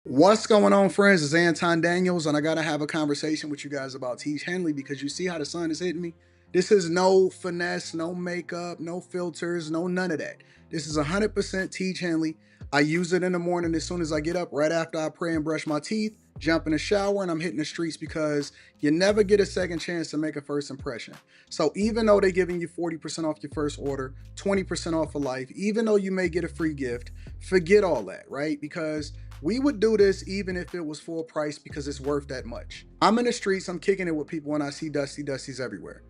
What's going on, friends? It's Anton Daniels, and I gotta have a conversation with you guys about Tiege Hanley because you see how the sun is hitting me. This is no finesse, no makeup, no filters, no none of that. This is 100% Tiege Hanley. I use it in the morning as soon as I get up, right after I pray and brush my teeth, jump in the shower, and I'm hitting the streets because you never get a second chance to make a first impression. So even though they're giving you 40% off your first order, 20% off for life, even though you may get a free gift, forget all that, right? Because we would do this even if it was full price because it's worth that much. I'm in the streets, I'm kicking it with people, and I see Dusties everywhere.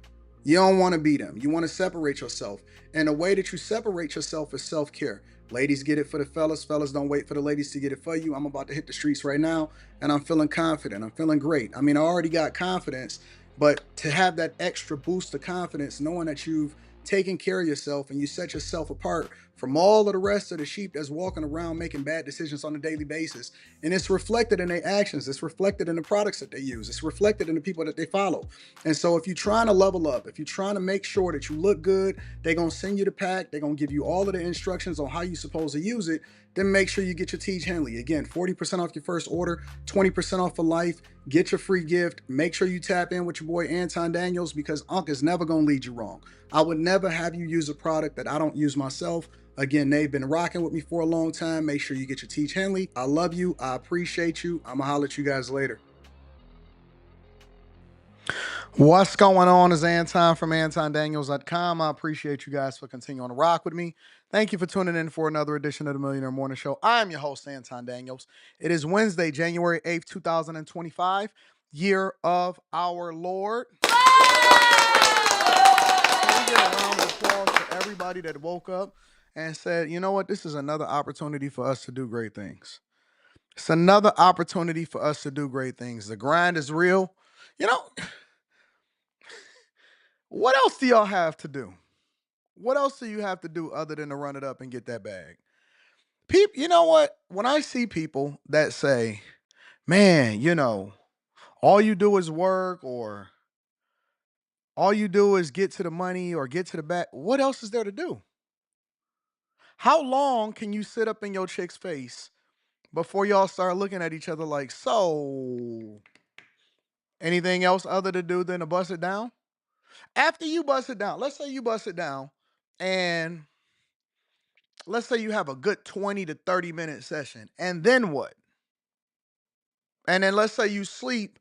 You don't want to be them. You want to separate yourself. And the way that you separate yourself is self-care. Ladies get it for the fellas. Fellas don't wait for the ladies to get it for you. I'm about to hit the streets right now, and I'm feeling confident. I'm feeling great. I mean, I already got confidence, but to have that extra boost of confidence, knowing that you've taken care of yourself and you set yourself apart from all of the rest of the sheep that's walking around making bad decisions on a daily basis. And it's reflected in their actions. It's reflected in the products that they use. It's reflected in the people that they follow. And so if you're trying to level up, if you're trying to make sure that you look good, they're going to send you the pack. They're going to give you all of the instructions on how you're supposed to use it. Then make sure you get your Tiege Hanley. Again, 40% off your first order, 20% off for life. Get your free gift. Make sure you tap in with your boy Anton Daniels because Unc is never going to lead you wrong. I would never have you use a product that I don't use myself. Again, they've been rocking with me for a long time. Make sure you get your Tiege Hanley. I love you. I appreciate you. I'm going to holler at you guys later. What's going on? Is Anton from AntonDaniels.com. I appreciate you guys for continuing to rock with me. Thank you for tuning in for another edition of the Millionaire Morning Show. I am your host, Anton Daniels. It is Wednesday, January 8th, 2025, year of our Lord. Can we get a round of applause for everybody that woke up and said, you know what, this is another opportunity for us to do great things. It's another opportunity for us to do great things. The grind is real. You know, what else do y'all have to do? What else do you have to do other than to run it up and get that bag? You know what? When I see people that say, man, all you do is work or all you do is get to the money or get to the bag, what else is there to do? How long can you sit up in your chick's face before y'all start looking at each other like, so anything else other to do than to bust it down? After you bust it down, let's say you bust it down and let's say you have a good 20 to 30-minute session. And then what? And then let's say you sleep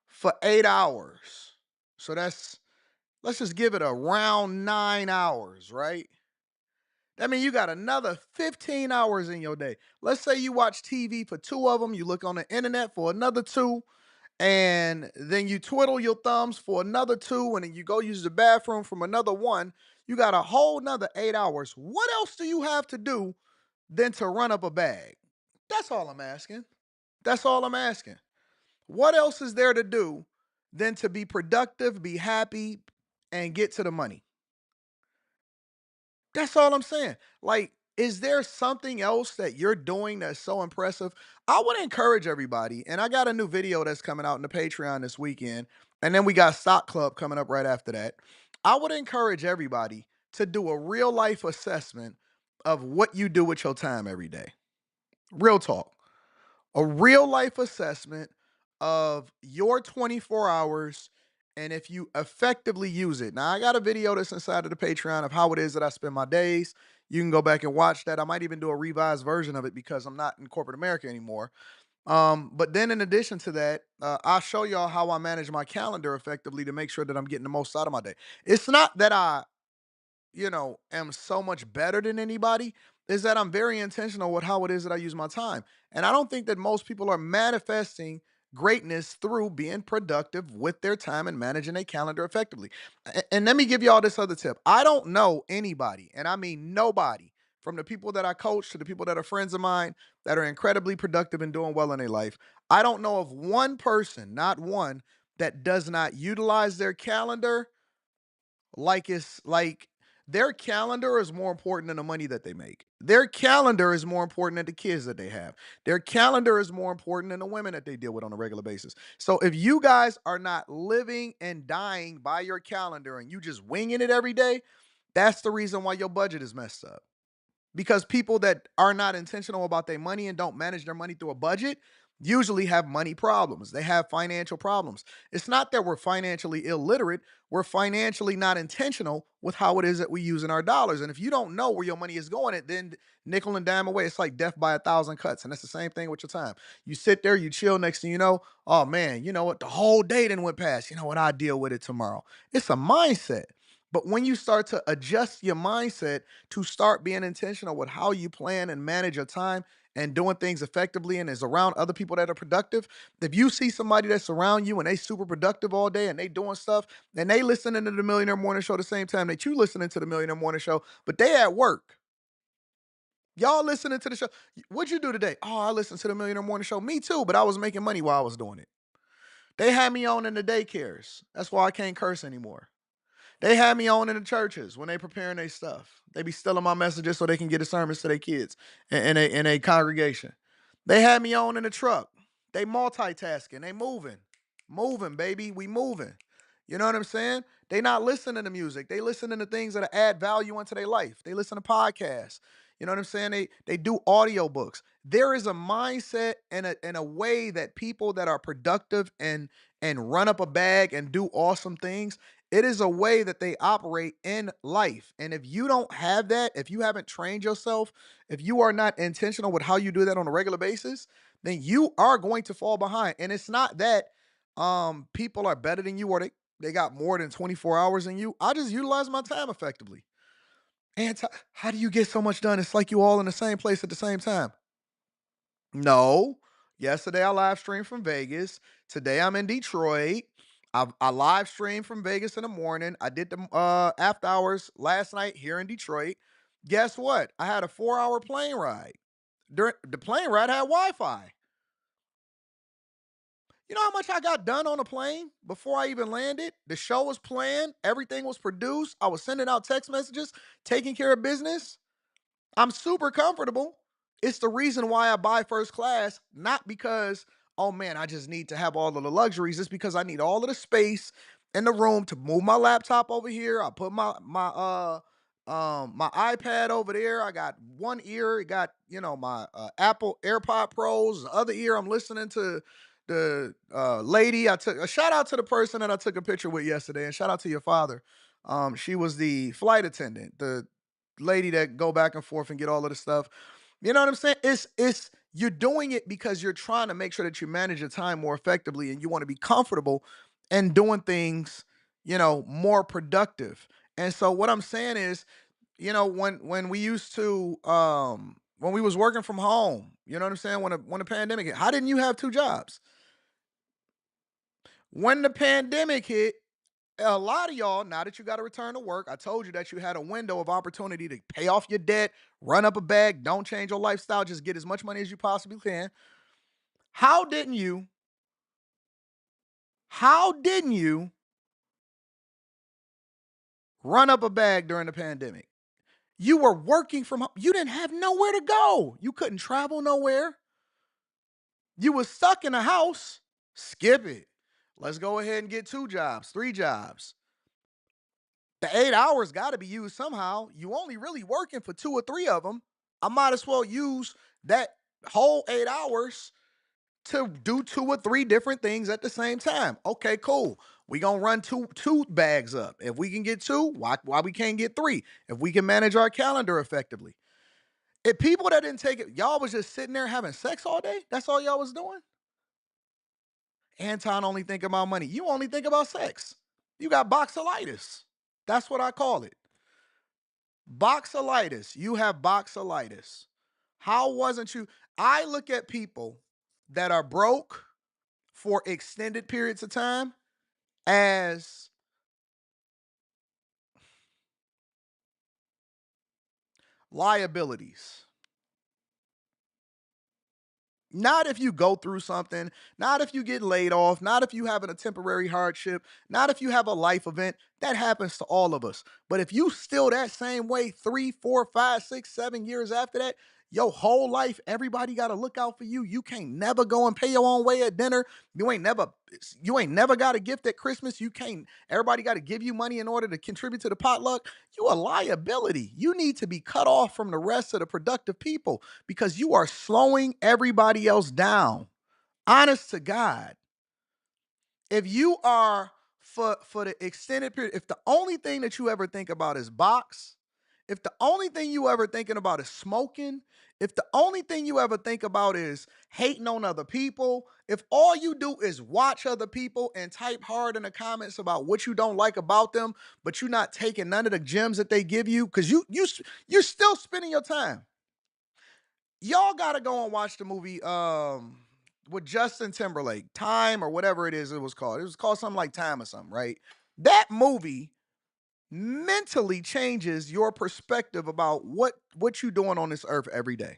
for 8 hours. So let's just give it around 9 hours, right? That means you got another 15 hours in your day. Let's say you watch TV for 2 of them. You look on the internet for another 2. And then you twiddle your thumbs for another 2. And then you go use the bathroom from another 1. You got a whole nother 8 hours. What else do you have to do than to run up a bag? That's all I'm asking. That's all I'm asking. What else is there to do than to be productive, be happy, and get to the money? That's all I'm saying. Like, is there something else that you're doing that's so impressive? I would encourage everybody, and I got a new video that's coming out in the Patreon this weekend, and then we got Stock Club coming up right after that. I would encourage everybody to do a real life assessment of what you do with your time every day. Real talk. A real life assessment of your 24 hours and if you effectively use it. Now, I got a video that's inside of the Patreon of how it is that I spend my days. You can go back and watch that. I might even do a revised version of it because I'm not in corporate America anymore. But then in addition to that, I'll show y'all how I manage my calendar effectively to make sure that I'm getting the most out of my day. It's not that I am so much better than anybody, is that I'm very intentional with how it is that I use my time. And I don't think that most people are manifesting greatness through being productive with their time and managing a calendar effectively. And let me give you all this other tip. I don't know anybody, and I mean nobody, from the people that I coach to the people that are friends of mine that are incredibly productive and doing well in their life. I don't know of one person, not one, that does not utilize their calendar like it's like their calendar is more important than the money that they make. Their calendar is more important than the kids that they have. Their calendar is more important than the women that they deal with on a regular basis. So if you guys are not living and dying by your calendar and you just winging it every day, that's the reason why your budget is messed up. because people that are not intentional about their money and don't manage their money through a budget usually have money problems. They have financial problems. It's not that we're financially illiterate, we're financially not intentional with how it is that we use in our dollars. And if you don't know where your money is going, it then nickel and dime away. It's like death by a thousand cuts. And that's the same thing with your time. You sit there, you chill, next thing you know, oh man, you know what? The whole day then went past. You know what? I'll deal with it tomorrow. It's a mindset. But when you start to adjust your mindset to start being intentional with how you plan and manage your time and doing things effectively and is around other people that are productive, if you see somebody that's around you and they super productive all day and they doing stuff and they listening to the Millionaire Morning Show at the same time that you listening to the Millionaire Morning Show, but they at work. Y'all listening to the show. What'd you do today? Oh, I listened to the Millionaire Morning Show. Me too, but I was making money while I was doing it. They had me on in the daycares. That's why I can't curse anymore. They had me on in the churches when they preparing their stuff. They be stealing my messages so they can get the sermons to their kids in a congregation. They had me on in the truck. They multitasking. They moving, baby. We moving. You know what I'm saying? They not listening to music. They listening to things that add value into their life. They listen to podcasts. You know what I'm saying? They do audiobooks. There is a mindset and a way that people that are productive and run up a bag and do awesome things, it is a way that they operate in life. And if you don't have that, if you haven't trained yourself, if you are not intentional with how you do that on a regular basis, then you are going to fall behind. And it's not that people are better than you or they got more than 24 hours than you. I just utilize my time effectively. And how do you get so much done? It's like you all in the same place at the same time. No. Yesterday I live streamed from Vegas. Today I'm in Detroit. I live streamed from Vegas in the morning. I did the after hours last night here in Detroit. Guess what? I had a 4-hour plane ride. During the plane ride had Wi-Fi. You know how much I got done on a plane before I even landed? The show was planned, everything was produced. I was sending out text messages, taking care of business. I'm super comfortable. It's the reason why I buy first class, not because, oh man, I just need to have all of the luxuries. It's because I need all of the space in the room to move my laptop over here. I put my iPad over there. I got one ear, got, you know, my Apple AirPod Pros. The other ear I'm listening to the lady. I took a shout out to the person that I took a picture with yesterday, and shout out to your father. She was the flight attendant, the lady that go back and forth and get all of the stuff. You know what I'm saying? It's you're doing it because you're trying to make sure that you manage your time more effectively and you want to be comfortable and doing things, you know, more productive. And so what I'm saying is, you know, when we used to when we was working from home, you know what I'm saying? When the pandemic hit, how didn't you have two jobs? When the pandemic hit, a lot of y'all, now that you got to return to work, I told you that you had a window of opportunity to pay off your debt, run up a bag, don't change your lifestyle, just get as much money as you possibly can. How didn't you? How didn't you run up a bag during the pandemic? You were working from home. You didn't have nowhere to go. You couldn't travel nowhere. You was stuck in a house. Skip it. Let's go ahead and get two jobs, three jobs. The 8 hours got to be used somehow. You only really working for two or three of them. I might as well use that whole 8 hours to do two or three different things at the same time. Okay, cool. We gonna run two bags up. If we can get two, why we can't get three? If we can manage our calendar effectively. If people that didn't take it, y'all was just sitting there having sex all day. That's all y'all was doing. Anton only think about money. You only think about sex. You got boxolitis. That's what I call it. Boxolitis. You have boxolitis. How wasn't you? I look at people that are broke for extended periods of time as liabilities. Not if you go through something, not if you get laid off, not if you having a temporary hardship, not if you have a life event. That happens to all of us. But if you still that same way 3, 4, 5, 6, 7 years after that, Your whole life, everybody got to look out for you. You can't never go and pay your own way at dinner. You ain't never got a gift at Christmas. You can't, everybody got to give you money in order to contribute to the potluck. You a liability. You need to be cut off from the rest of the productive people because you are slowing everybody else down. Honest to God, if you are for the extended period, if the only thing that you ever think about is box, if the only thing you ever thinking about is smoking, if the only thing you ever think about is hating on other people, if all you do is watch other people and type hard in the comments about what you don't like about them, but you're not taking none of the gems that they give you, because you're still spending your time. Y'all gotta go and watch the movie with Justin Timberlake, Time or whatever it is it was called. It was called something like Time or something, right? That movie mentally changes your perspective about what you're doing on this earth every day.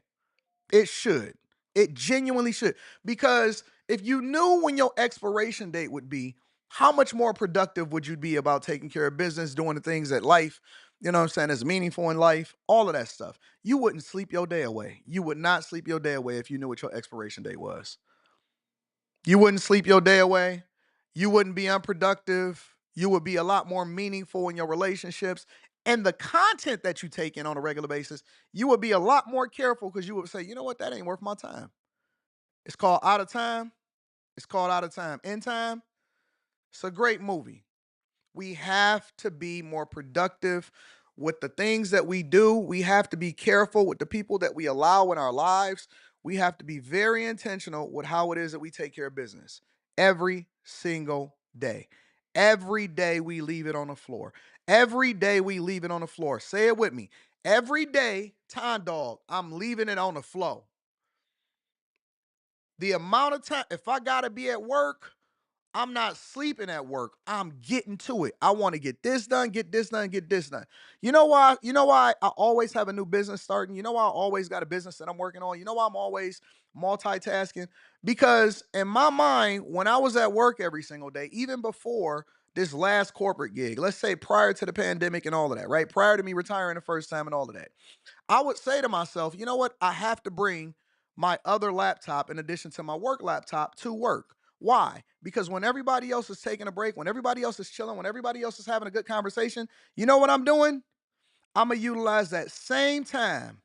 It should. It genuinely should. Because if you knew when your expiration date would be, how much more productive would you be about taking care of business, doing the things that life, you know what I'm saying, is meaningful in life, all of that stuff. You wouldn't sleep your day away. You would not sleep your day away if you knew what your expiration date was. You wouldn't sleep your day away. You wouldn't be unproductive. You would be a lot more meaningful in your relationships. And the content that you take in on a regular basis, you would be a lot more careful because you would say, you know what, that ain't worth my time. It's called Out of Time. It's called Out of Time. In Time. It's a great movie. We have to be more productive with the things that we do. We have to be careful with the people that we allow in our lives. We have to be very intentional with how it is that we take care of business every single day. Every day we leave it on the floor. Every day we leave it on the floor. Say it with me. Every day, time dog, I'm leaving it on the floor. The amount of time, if I got to be at work, I'm not sleeping at work. I'm getting to it. I want to get this done, get this done, get this done. You know why? You know why I always have a new business starting? You know why I always got a business that I'm working on? You know why I'm always multitasking? Because in my mind, when I was at work every single day, even before this last corporate gig, let's say prior to the pandemic and all of that, right? Prior to me retiring the first time and all of that, I would say to myself, you know what? I have to bring my other laptop in addition to my work laptop to work. Why? Because when everybody else is taking a break, when everybody else is chilling, when everybody else is having a good conversation, you know what I'm doing? I'm going to utilize that same time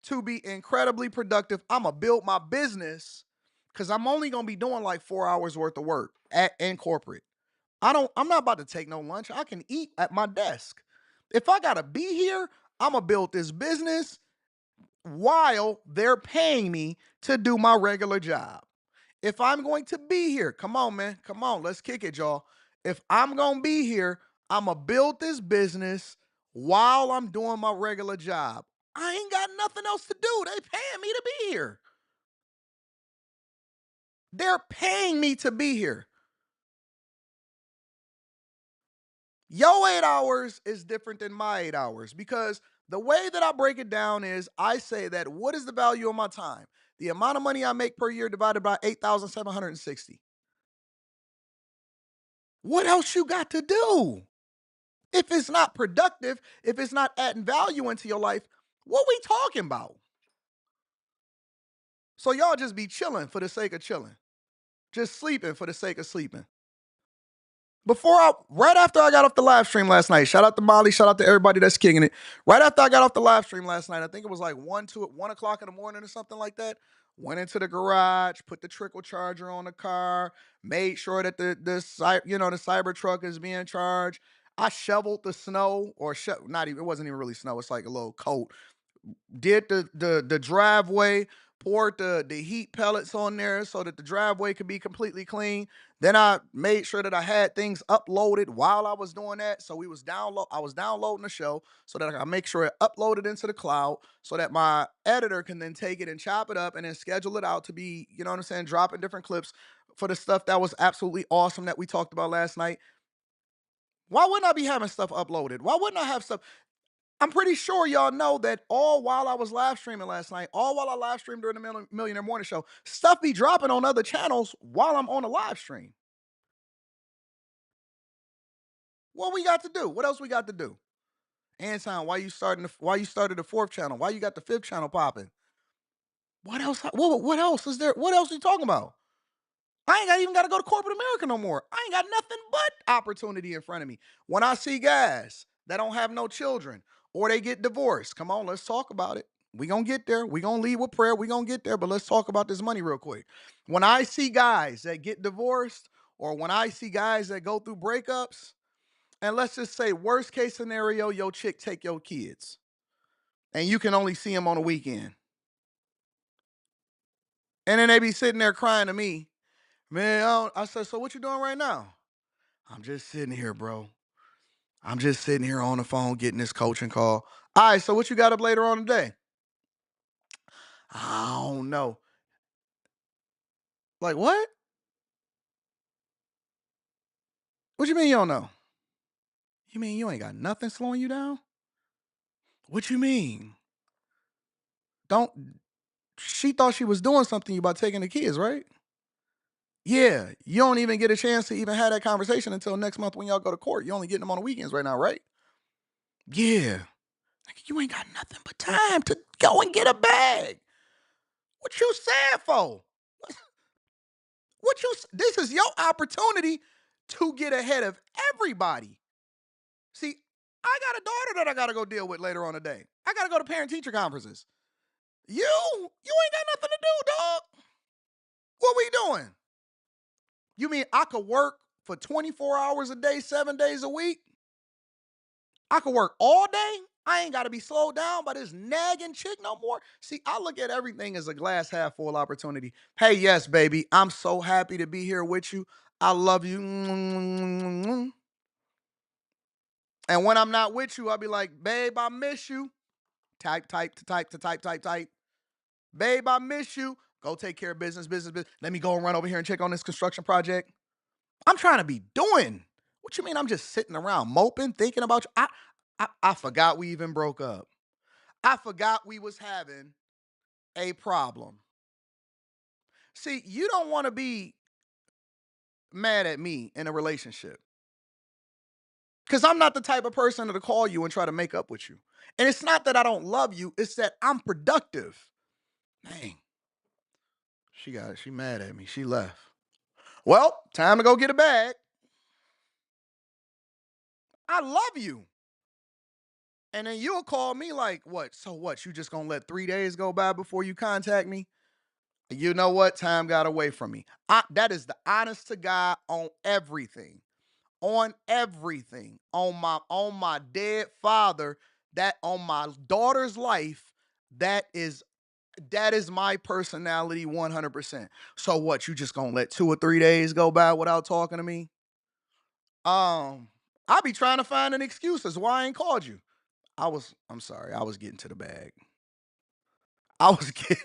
to be incredibly productive. I'm going to build my business because I'm only going to be doing like 4 hours worth of work in corporate. I'm not about to take no lunch. I can eat at my desk. If I gotta be here, I'm gonna build this business while they're paying me to do my regular job. If I'm going to be here, come on, man. Come on, let's kick it, y'all. If I'm gonna be here, I'm gonna build this business while I'm doing my regular job. I ain't got nothing else to do. They paying me to be here. They're paying me to be here. Your 8 hours is different than my 8 hours because the way that I break it down is I say that what is the value of my time? The amount of money I make per year divided by 8,760. What else you got to do? If it's not productive, if it's not adding value into your life, what we talking about? So y'all just be chilling for the sake of chilling, just sleeping for the sake of sleeping. Right after I got off the live stream last night, shout out to Molly, shout out to everybody that's kicking it. Right after I got off the live stream last night, I think it was like 1 o'clock in the morning or something like that. Went into the garage, put the trickle charger on the car, made sure that the cyber truck is being charged. I shoveled the snow, not even, it wasn't even really snow. It's like a little coat. Did the driveway, poured the heat pellets on there so that the driveway could be completely clean. Then I made sure that I had things uploaded while I was doing that. So I was downloading the show so that I make sure it uploaded into the cloud so that my editor can then take it and chop it up and then schedule it out to be, you know what I'm saying, dropping different clips for the stuff that was absolutely awesome that we talked about last night. Why wouldn't I be having stuff uploaded? Why wouldn't I have stuff? I'm pretty sure y'all know that all while I was live streaming last night, all while I live streamed during the Millionaire Morning Show, stuff be dropping on other channels while I'm on a live stream. What we got to do? What else we got to do? Anton, why you started the fourth channel? Why you got the fifth channel popping? What else? What else is there? What else are you talking about? I ain't even got to go to corporate America no more. I ain't got nothing but opportunity in front of me. When I see guys that don't have no children or they get divorced, come on, let's talk about it. We gonna get there. We gonna lead with prayer. We gonna get there, but let's talk about this money real quick. When I see guys that get divorced or when I see guys that go through breakups, and let's just say worst case scenario, your chick take your kids and you can only see them on a weekend. And then they be sitting there crying to me, man, I said, so what you doing right now? I'm just sitting here, bro. I'm just sitting here on the phone getting this coaching call. All right, so what you got up later on today? I don't know. Like, what? What you mean you don't know? You mean you ain't got nothing slowing you down? What you mean? Don't She thought she was doing something about taking the kids, right? Yeah, you don't even get a chance to even have that conversation until next month when y'all go to court. You only getting them on the weekends right now, right? Yeah. Like, you ain't got nothing but time to go and get a bag. What you sad for? This is your opportunity to get ahead of everybody. See, I got a daughter that I gotta go deal with later on today. I gotta go to parent teacher conferences. You ain't got nothing to do, dog. What we doing? You mean I could work for 24 hours a day, 7 days a week? I could work all day. I ain't got to be slowed down by this nagging chick no more. See, I look at everything as a glass half full opportunity. Hey, yes, baby, I'm so happy to be here with you. I love you. And when I'm not with you, I'll be like, babe, I miss you. Type, type, to type, to type, type, type. Babe, I miss you. Go take care of business, business, business. Let me go and run over here and check on this construction project. I'm trying to be doing. What you mean I'm just sitting around moping, thinking about you? I forgot we even broke up. I forgot we was having a problem. See, you don't want to be mad at me in a relationship. Because I'm not the type of person to call you and try to make up with you. And it's not that I don't love you, it's that I'm productive. Dang. She mad at me. She left. Well, time to go get a bag. I love you. And then you'll call me like, what? So what? You just gonna let 3 days go by before you contact me? You know what? Time got away from me. That is the honest to God on everything. On everything. On my dead father, that on my daughter's life, that is my personality 100%. So what? You just gonna let 2 or 3 days go by without talking to me? I be trying to find an excuse as why I ain't called you. I'm sorry, I was getting to the bag. I was getting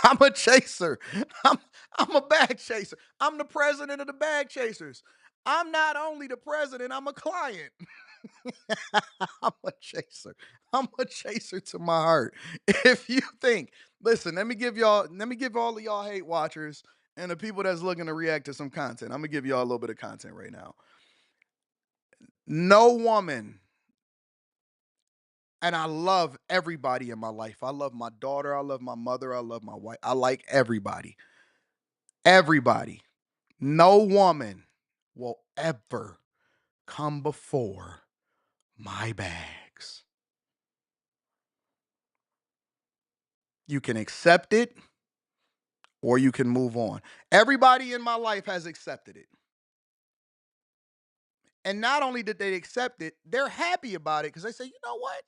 I'm a chaser. I'm I'm a bag chaser. I'm the president of the bag chasers. I'm not only the president, I'm a client. I'm a chaser. I'm a chaser to my heart. If you think, listen, let me give all of y'all hate watchers and the people that's looking to react to some content. I'm gonna give y'all a little bit of content right now. No woman, and I love everybody in my life. I love my daughter, I love my mother, I love my wife. I like everybody. Everybody. No woman will ever come before my bags. You can accept it or you can move on. Everybody in my life has accepted it. And not only did they accept it, they're happy about it because they say, you know what?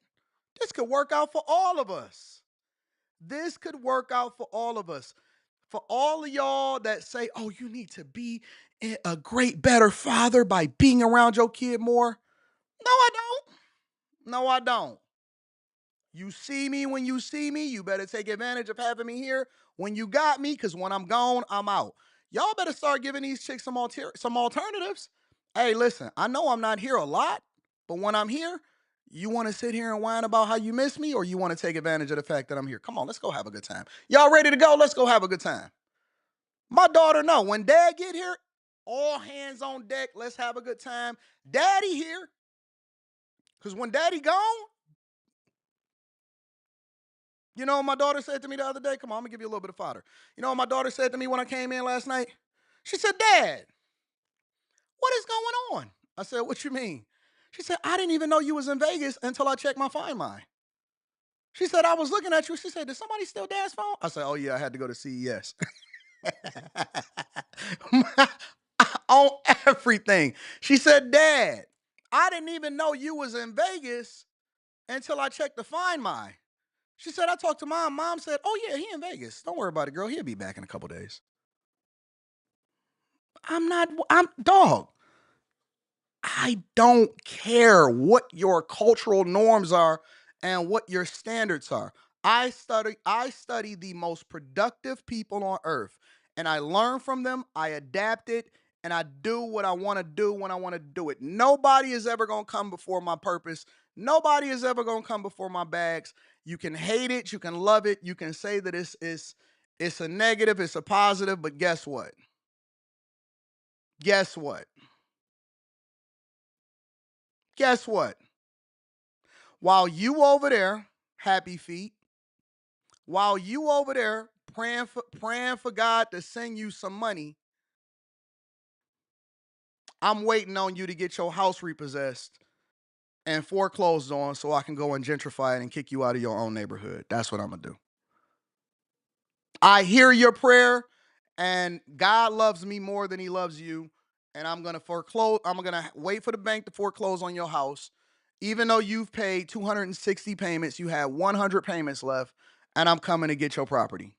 This could work out for all of us. This could work out for all of us. For all of y'all that say, oh, you need to be a great, better father by being around your kid more. No, I don't. No, I don't. You see me when you see me. You better take advantage of having me here when you got me, because when I'm gone, I'm out. Y'all better start giving these chicks some alternatives. Hey, listen, I know I'm not here a lot, but when I'm here, you want to sit here and whine about how you miss me, or you want to take advantage of the fact that I'm here? Come on, let's go have a good time. Y'all ready to go? Let's go have a good time. My daughter know when dad get here, All hands on deck. Let's have a good time. Daddy here. Because when daddy gone, you know what my daughter said to me the other day? Come on, I'm going to give you a little bit of fodder. You know what my daughter said to me when I came in last night? She said, Dad, what is going on? I said, what you mean? She said, I didn't even know you was in Vegas until I checked my Find My. She said, I was looking at you. She said, did somebody steal Dad's phone? I said, oh yeah, I had to go to CES. On everything. She said, Dad, I didn't even know you was in Vegas until I checked the Find My. She said, I talked to Mom. Mom said, oh yeah, he in Vegas. Don't worry about it, girl. He'll be back in a couple days. I'm dog. I don't care what your cultural norms are and what your standards are. I study the most productive people on earth, and I learn from them, I adapt it, and I do what I want to do when I want to do it. Nobody is ever going to come before my purpose. Nobody is ever going to come before my bags. You can hate it, you can love it, you can say that it's a negative, it's a positive, but guess what? Guess what? Guess what? While you over there, happy feet, while you over there praying for God to send you some money, I'm waiting on you to get your house repossessed and foreclosed on so I can go and gentrify it and kick you out of your own neighborhood. That's what I'm gonna do. I hear your prayer, and God loves me more than he loves you. And I'm gonna foreclose, I'm gonna wait for the bank to foreclose on your house. Even though you've paid 260 payments, you have 100 payments left, and I'm coming to get your property.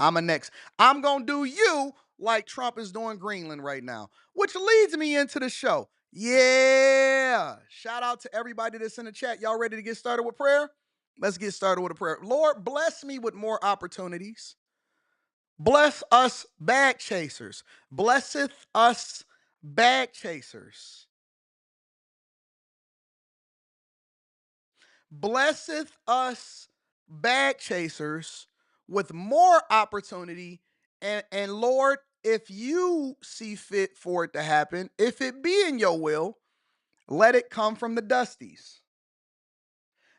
I'm gonna do you like Trump is doing Greenland right now, which leads me into the show. Yeah. Shout out to everybody that's in the chat. Y'all ready to get started with prayer? Let's get started with a prayer. Lord, bless me with more opportunities. Bless us bag chasers. Blesseth us bag chasers. Blesseth us bag chasers with more opportunity. And Lord, if you see fit for it to happen, if it be in your will, let it come from the dusties.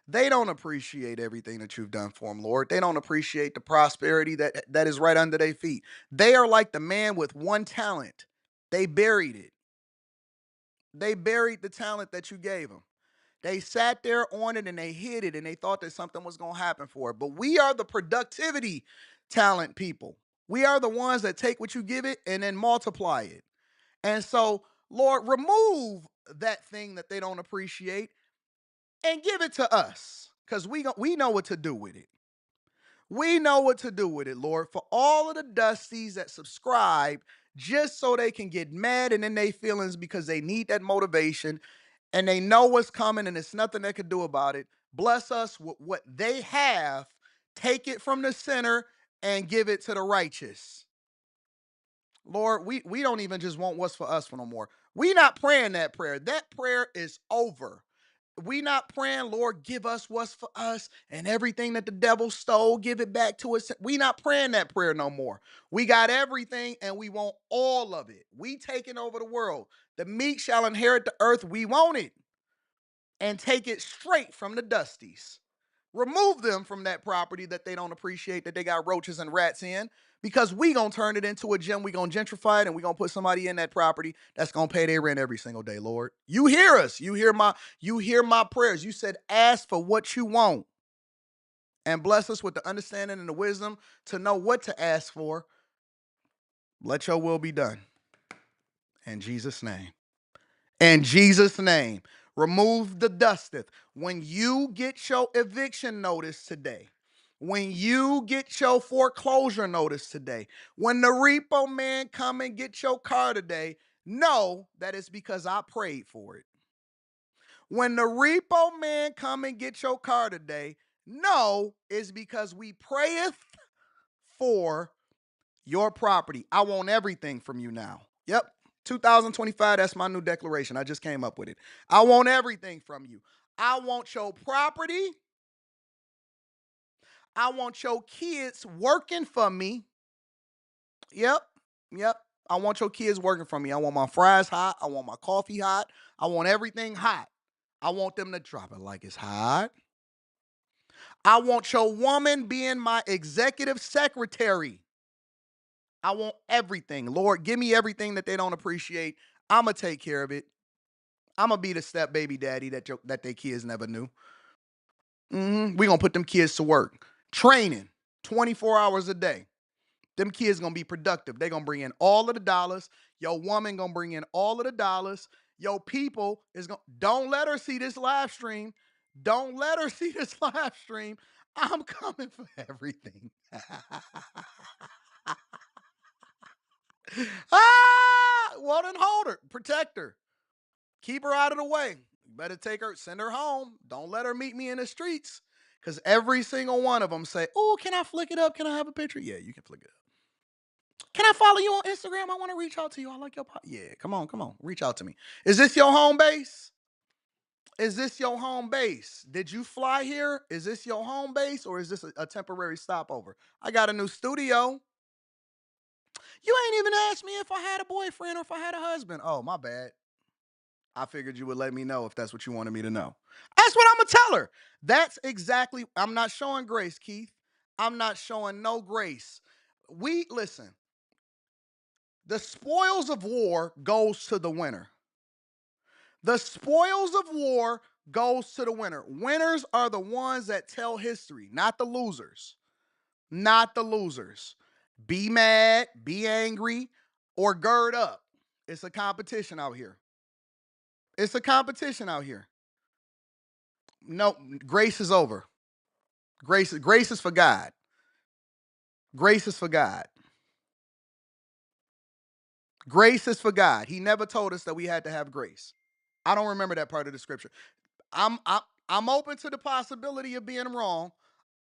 They don't appreciate everything that you've done for them, Lord. They don't appreciate the prosperity that is right under their feet. They are like the man with one talent. They buried it. They buried the talent that you gave them. They sat there on it and they hid it and they thought that something was going to happen for it. But we are the productivity talent people. We are the ones that take what you give it and then multiply it. And so, Lord, remove that thing that they don't appreciate and give it to us because we know what to do with it. We know what to do with it, Lord, for all of the dusties that subscribe just so they can get mad and in their feelings because they need that motivation and they know what's coming and it's nothing they could do about it. Bless us with what they have, take it from the center and give it to the righteous. Lord, we don't even just want what's for us for no more. We not praying that prayer. That prayer is over. We not praying, Lord, give us what's for us and everything that the devil stole, give it back to us. We not praying that prayer no more. We got everything and we want all of it. We taking over the world. The meek shall inherit the earth. We want it and take it straight from the dusties. Remove them from that property that they don't appreciate, that they got roaches and rats in, because we gonna turn it into a gym. We gonna gentrify it, and we gonna put somebody in that property that's gonna pay their rent every single day. Lord, you hear us. You hear my prayers. You said, ask for what you want, and bless us with the understanding and the wisdom to know what to ask for. Let your will be done. In Jesus' name. In Jesus' name. Remove the dusteth. When you get your eviction notice today, when you get your foreclosure notice today, when the repo man come and get your car today, know that it's because I prayed for it. When the repo man come and get your car today, know it's because we prayeth for your property. I want everything from you now. Yep. 2025, that's my new declaration. I just came up with it. I want everything from you. I want your property. I want your kids working for me. Yep. Yep. I want your kids working for me. I want my fries hot. I want my coffee hot. I want everything hot. I want them to drop it like it's hot. I want your woman being my executive secretary. I want everything. Lord, give me everything that they don't appreciate. I'm going to take care of it. I'm going to be the step baby daddy that their kids never knew. We're going to put them kids to work. Training 24 hours a day. Them kids going to be productive. They're going to bring in all of the dollars. Your woman going to bring in all of the dollars. Your people is going to, don't let her see this live stream. Don't let her see this live stream. I'm coming for everything. Well then hold her. Protect her. Keep her out of the way. You better take her, send her home. Don't let her meet me in the streets. Because every single one of them say, oh, can I flick it up? Can I have a picture? Yeah, you can flick it up. Can I follow you on Instagram? I want to reach out to you. I like your Yeah, come on. Reach out to me. Is this your home base? Is this your home base? Did you fly here? Is this your home base or is this a temporary stopover? I got a new studio. You ain't even asked me if I had a boyfriend or if I had a husband. Oh, my bad. I figured you would let me know if that's what you wanted me to know. That's what I'm going to tell her. That's exactly, I'm not showing grace, Keith. I'm not showing no grace. Listen, the spoils of war goes to the winner. The spoils of war goes to the winner. Winners are the ones that tell history, not the losers. Not the losers. Be mad, be angry, or gird up. It's a competition out here. It's a competition out here. No, grace is over. Grace is for God. Grace is for God. Grace is for God. He never told us that we had to have grace. I don't remember that part of the scripture. I'm I'm, I'm open to the possibility of being wrong.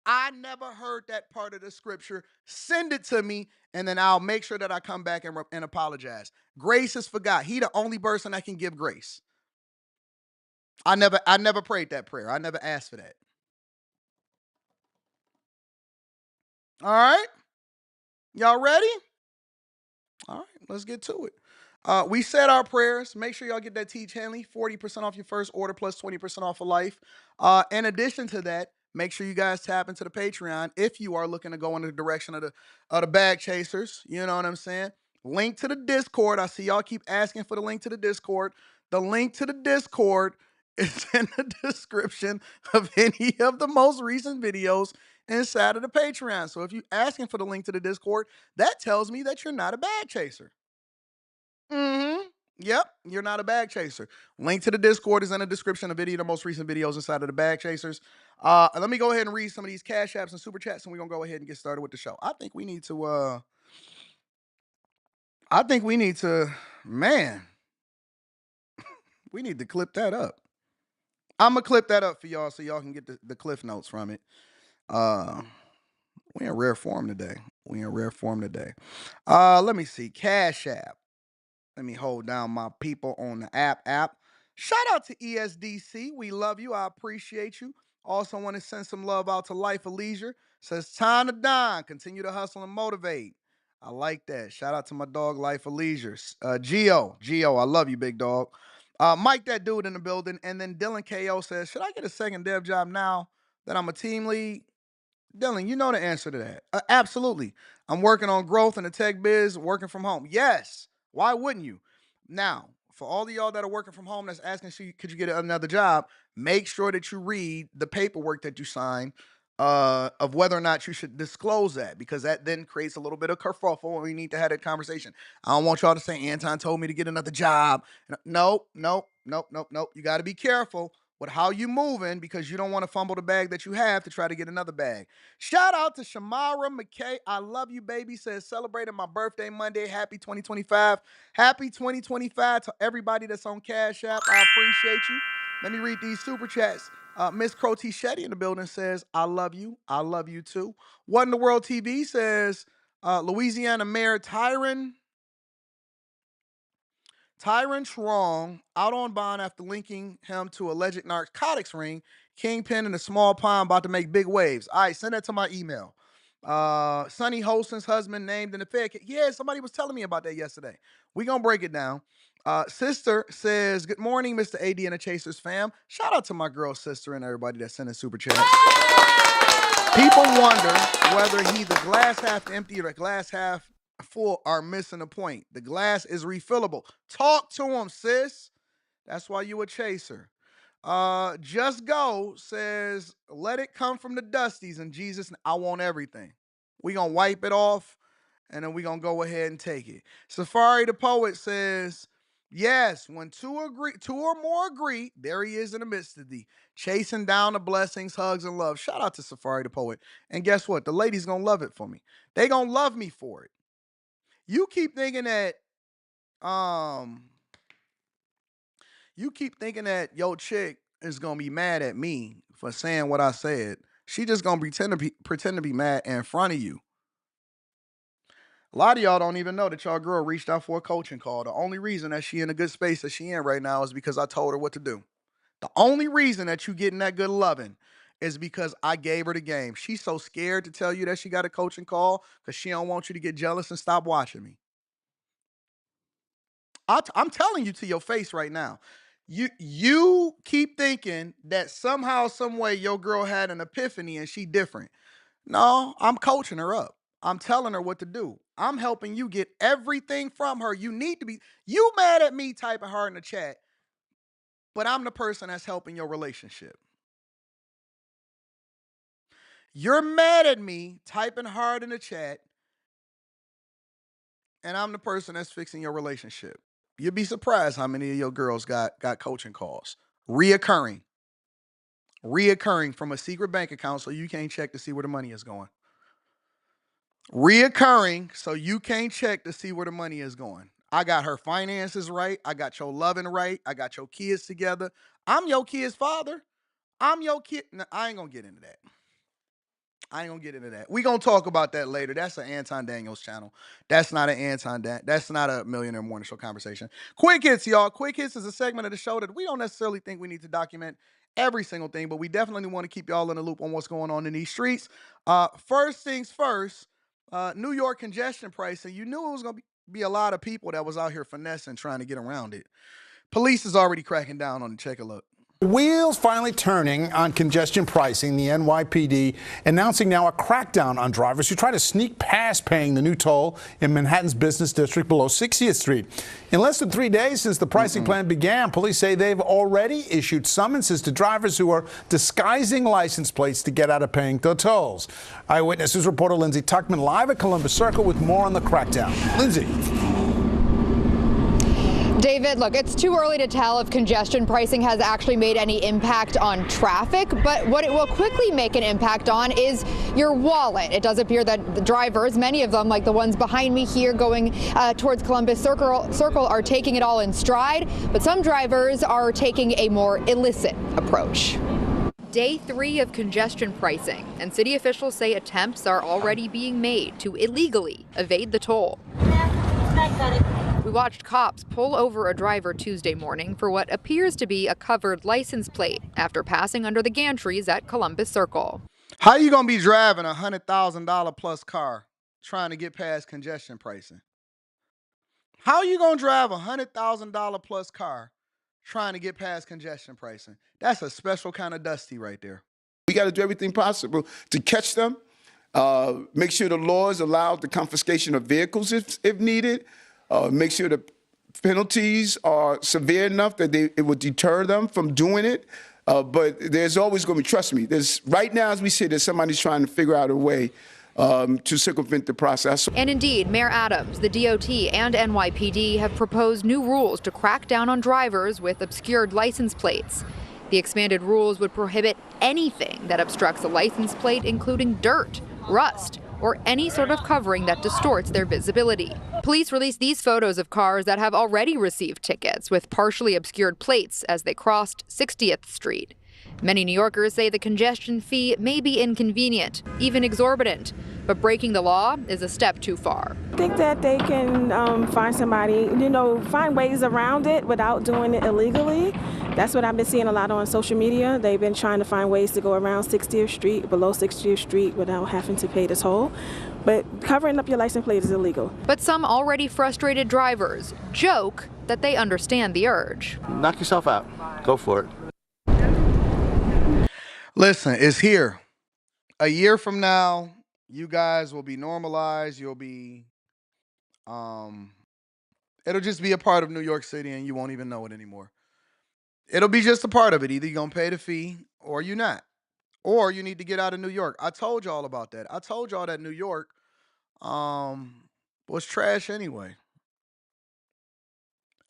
I never heard that part of the scripture. Send it to me, and then I'll make sure that I come back and apologize. Grace is for God. He the only person that can give grace. I never prayed that prayer. I never asked for that. All right, y'all ready? All right, let's get to it. We said our prayers. Make sure y'all get that Tiege Hanley, 40% off your first order plus 20% off for life. In addition to that, make sure you guys tap into the Patreon if you are looking to go in the direction of the bag chasers. You know what I'm saying? Link to the Discord. I see y'all keep asking for the link to the Discord. The link to the Discord is in the description of any of the most recent videos inside of the Patreon. So if you're asking for the link to the Discord, that tells me that you're not a bag chaser. Yep, you're not a bag chaser. Link to the Discord is in the description of the most recent videos inside of the bag chasers. Let me go ahead and read some of these cash apps and super chats, and we're gonna go ahead and get started with the show. I think we need to, man, we need to clip that up. I'm gonna clip that up for y'all so y'all can get the cliff notes from it. We in rare form today. Let me see. Cash app. Let me hold down my people on the app. Shout out to ESDC. We love you. I appreciate you. Also want to send some love out to Life of Leisure. Says time to dine. Continue to hustle and motivate. I like that. Shout out to my dog Life of Leisure. Gio, I love you, big dog. Mike, that dude in the building. And then Dylan KO says, should I get a second dev job now that I'm a team lead? Dylan, you know the answer to that. Absolutely. I'm working on growth in the tech biz, working from home. Yes. Why wouldn't you? Now, for all of y'all that are working from home that's asking, could you get another job? Make sure that you read the paperwork that you sign of whether or not you should disclose that, because that then creates a little bit of kerfuffle and we need to have that conversation. I don't want y'all to say Anton told me to get another job. Nope. You got to be careful with how you moving, because you don't want to fumble the bag that you have to try to get another bag. Shout out to Shamara McKay. I love you, baby. Says celebrating my birthday Monday. Happy 2025. Happy 2025 to everybody that's on Cash App. I appreciate you. Let me read these super chats. Miss Crotty Shetty in the building says, I love you. I love you too. What in the World TV says, Louisiana Mayor Tyron Strong out on bond after linking him to alleged narcotics ring. Kingpin in a small pond about to make big waves. All right, send that to my email. Sonny Holston's husband named in the Fed. Yeah, somebody was telling me about that yesterday. We gonna break it down. Sister says, good morning, Mr. AD and the Chasers fam. Shout out to my girl sister and everybody that's sending super chats. People wonder whether he the glass half empty or the glass half full are missing the point. The glass is refillable. Talk to him, sis. That's why you a chaser. Just Go says, let it come from the Dusties in Jesus. I want everything. We gonna wipe it off and then we gonna go ahead and take it. Safari the Poet says, yes, when two or more agree, there he is in the midst of thee, chasing down the blessings, hugs, and love. Shout out to Safari the Poet. And guess what? The ladies gonna love it for me. They gonna love me for it. You keep thinking that, your chick is gonna be mad at me for saying what I said. She just gonna pretend to be mad in front of you. A lot of y'all don't even know that y'all girl reached out for a coaching call. The only reason that she in a good space that she in right now is because I told her what to do. The only reason that you getting that good loving is because I gave her the game. She's so scared to tell you that she got a coaching call because she don't want you to get jealous and stop watching me. I'm telling you to your face right now. You keep thinking that somehow, some way your girl had an epiphany and she different. No, I'm coaching her up. I'm telling her what to do. I'm helping you get everything from her. You mad at me typing hard in the chat, but I'm the person that's helping your relationship. You're mad at me typing hard in the chat, and I'm the person that's fixing your relationship. You'd be surprised how many of your girls got coaching calls. Reoccurring from a secret bank account so you can't check to see where the money is going. Reoccurring so you can't check to see where the money is going. I got her finances right. I got your loving right. I got your kids together. I'm your kid's father. I'm your kid. No, I ain't gonna get into that. We gonna talk about that later. That's an Anton Daniels channel. That's not that's not a Millionaire Morning Show conversation. Quick Hits, y'all. Quick Hits is a segment of the show that we don't necessarily think we need to document every single thing, but we definitely want to keep y'all in the loop on what's going on in these streets. First things first, New York congestion pricing. You knew it was gonna be a lot of people that was out here finessing, trying to get around it. Police is already cracking down on it. Check a look. Wheels finally turning on congestion pricing. The NYPD announcing now a crackdown on drivers who try to sneak past paying the new toll in Manhattan's business district below 60th Street. In less than 3 days since the pricing plan began, police say they've already issued summonses to drivers who are disguising license plates to get out of paying the tolls. Eyewitness News reporter Lindsay Tuckman live at Columbus Circle with more on the crackdown. Lindsay. David, look, it's too early to tell if congestion pricing has actually made any impact on traffic, but what it will quickly make an impact on is your wallet. It does appear that the drivers, many of them, like the ones behind me here going towards Columbus Circle, are taking it all in stride, but some drivers are taking a more illicit approach. Day 3 of congestion pricing, and city officials say attempts are already being made to illegally evade the toll. We watched cops pull over a driver Tuesday morning for what appears to be a covered license plate after passing under the gantries at Columbus Circle. How you gonna be driving a $100,000 plus car trying to get past congestion pricing? How you gonna drive a $100,000 plus car trying to get past congestion pricing? That's a special kind of dusty right there. We got to do everything possible to catch them. Make sure the laws allow the confiscation of vehicles if needed. Make sure the penalties are severe enough that it would deter them from doing it. But there's always going to be, trust me, right now, as we say, there's somebody's trying to figure out a way to circumvent the process. And indeed, Mayor Adams, the DOT, and NYPD have proposed new rules to crack down on drivers with obscured license plates. The expanded rules would prohibit anything that obstructs a license plate, including dirt, rust, or any sort of covering that distorts their visibility. Police released these photos of cars that have already received tickets with partially obscured plates as they crossed 60th Street. Many New Yorkers say the congestion fee may be inconvenient, even exorbitant, but breaking the law is a step too far. I think that they can find somebody, find ways around it without doing it illegally. That's what I've been seeing a lot on social media. They've been trying to find ways to go around 60th Street, below 60th Street without having to pay the toll. But covering up your license plate is illegal. But some already frustrated drivers joke that they understand the urge. Knock yourself out. Go for it. Listen, it's here. A year from now, you guys will be normalized. You'll be, it'll just be a part of New York City and you won't even know it anymore. It'll be just a part of it. Either you're going to pay the fee or you're not. Or you need to get out of New York. I told y'all about that. I told y'all that New York was trash anyway.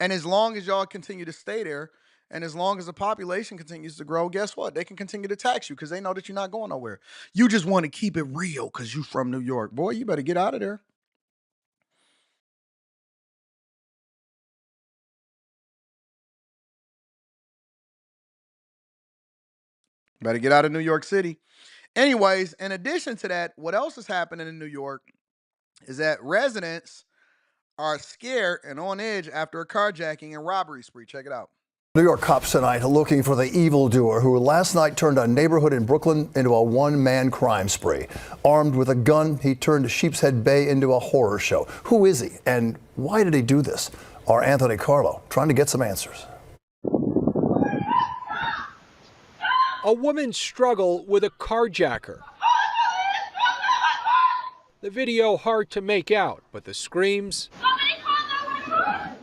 And as long as y'all continue to stay there, and as long as the population continues to grow, guess what? They can continue to tax you because they know that you're not going nowhere. You just want to keep it real because you're from New York. Boy, you better get out of there. Better get out of New York City. Anyways, in addition to that, what else is happening in New York is that residents are scared and on edge after a carjacking and robbery spree. Check it out. New York cops tonight looking for the evildoer who last night turned a neighborhood in Brooklyn into a one-man crime spree. Armed with a gun, he turned Sheepshead Bay into a horror show. Who is he and why did he do this? Our Anthony Carlo trying to get some answers. A woman's struggle with a carjacker. The video hard to make out, but the screams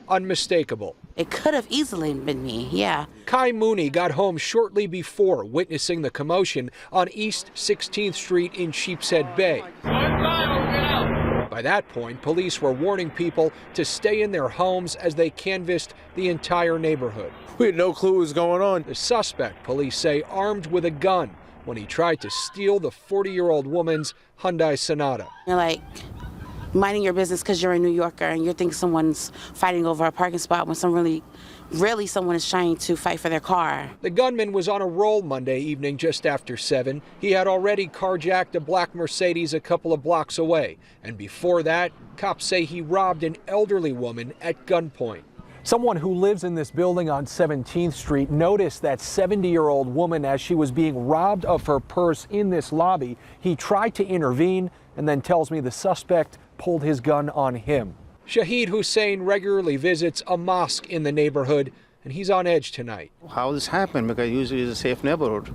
unmistakable. It could have easily been me, yeah. Kai Mooney got home shortly before witnessing the commotion on East 16th Street in Sheepshead Bay. By that point, police were warning people to stay in their homes as they canvassed the entire neighborhood. We had no clue what was going on. The suspect, police say, armed with a gun when he tried to steal the 40-year-old woman's Hyundai Sonata. You're like minding your business because you're a New Yorker and you think someone's fighting over a parking spot when really someone is trying to fight for their car. The gunman was on a roll Monday evening just after 7. He had already carjacked a black Mercedes a couple of blocks away. And before that, cops say he robbed an elderly woman at gunpoint. Someone who lives in this building on 17th Street noticed that 70-year-old woman as she was being robbed of her purse in this lobby. He tried to intervene and then tells me the suspect pulled his gun on him. Shahid Hussein regularly visits a mosque in the neighborhood, and he's on edge tonight. How this happened? Because usually it's a safe neighborhood.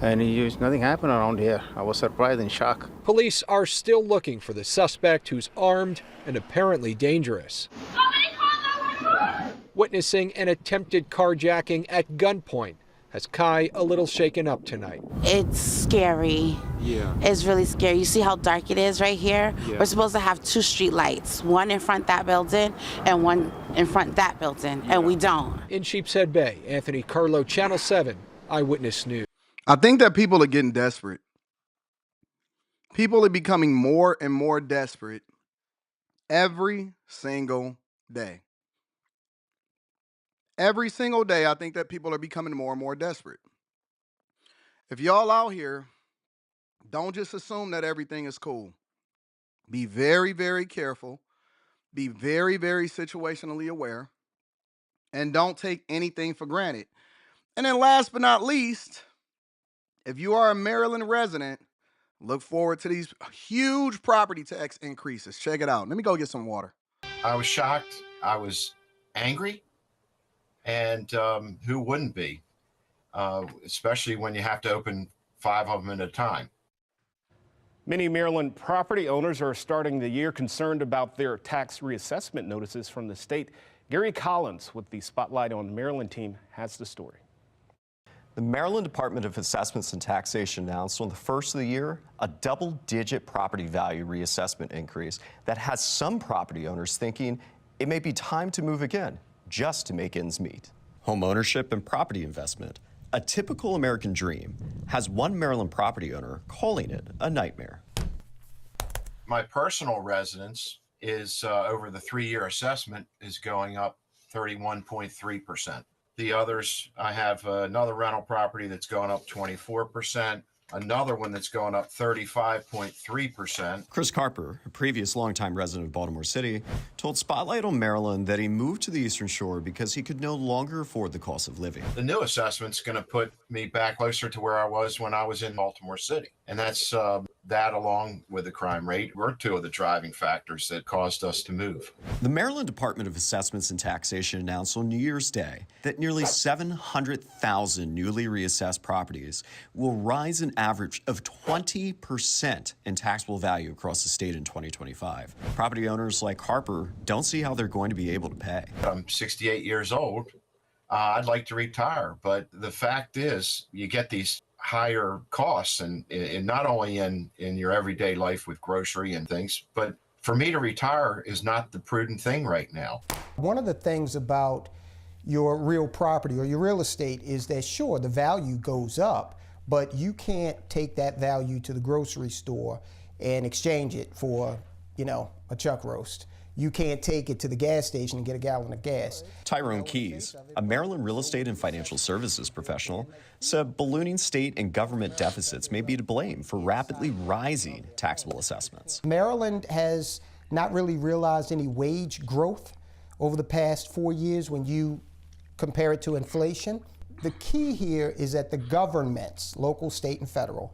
And nothing happened around here. I was surprised and shocked. Police are still looking for the suspect who's armed and apparently dangerous. Witnessing an attempted carjacking at gunpoint has Kai a little shaken up tonight. It's scary. Yeah. It's really scary. You see how dark it is right here? Yeah. We're supposed to have 2 street lights, one in front that building and one in front that building, and we don't. In Sheepshead Bay, Anthony Carlo, Channel 7, Eyewitness News. I think that people are getting desperate. People are becoming more and more desperate every single day. Every single day, I think that people are becoming more and more desperate. If y'all out here, don't just assume that everything is cool. Be very, very careful. Be very, very situationally aware. And don't take anything for granted. And then last but not least, if you are a Maryland resident, look forward to these huge property tax increases. Check it out. Let me go get some water. I was shocked. I was angry. And who wouldn't be, especially when you have to open 5 of them at a time. Many Maryland property owners are starting the year concerned about their tax reassessment notices from the state. Gary Collins with the Spotlight on Maryland team has the story. The Maryland Department of Assessments and Taxation announced on the first of the year a double-digit property value reassessment increase that has some property owners thinking it may be time to move again, just to make ends meet. Home ownership and property investment, a typical American dream, has one Maryland property owner calling it a nightmare. My personal residence is over the 3-year assessment is going up 31.3%. The others, I have another rental property that's going up 24%, another one that's going up 35.3%. Chris Carper, a previous longtime resident of Baltimore City, told Spotlight on Maryland that he moved to the Eastern Shore because he could no longer afford the cost of living. The new assessment's going to put me back closer to where I was when I was in Baltimore City. And that's that, along with the crime rate, were two of the driving factors that caused us to move. The Maryland Department of Assessments and Taxation announced on New Year's Day that nearly 700,000 newly reassessed properties will rise an average of 20% in taxable value across the state in 2025. Property owners like Harper don't see how they're going to be able to pay. I'm 68 years old. I'd like to retire, but the fact is you get these higher costs, and not only in your everyday life with grocery and things, but for me to retire is not the prudent thing right now. One of the things about your real property or your real estate is that, sure, the value goes up, but you can't take that value to the grocery store and exchange it for, a chuck roast. You can't take it to the gas station and get a gallon of gas. Tyrone Keys, a Maryland real estate and financial services professional, said ballooning state and government deficits may be to blame for rapidly rising taxable assessments. Maryland has not really realized any wage growth over the past 4 years when you compare it to inflation. The key here is that the governments, local, state, and federal,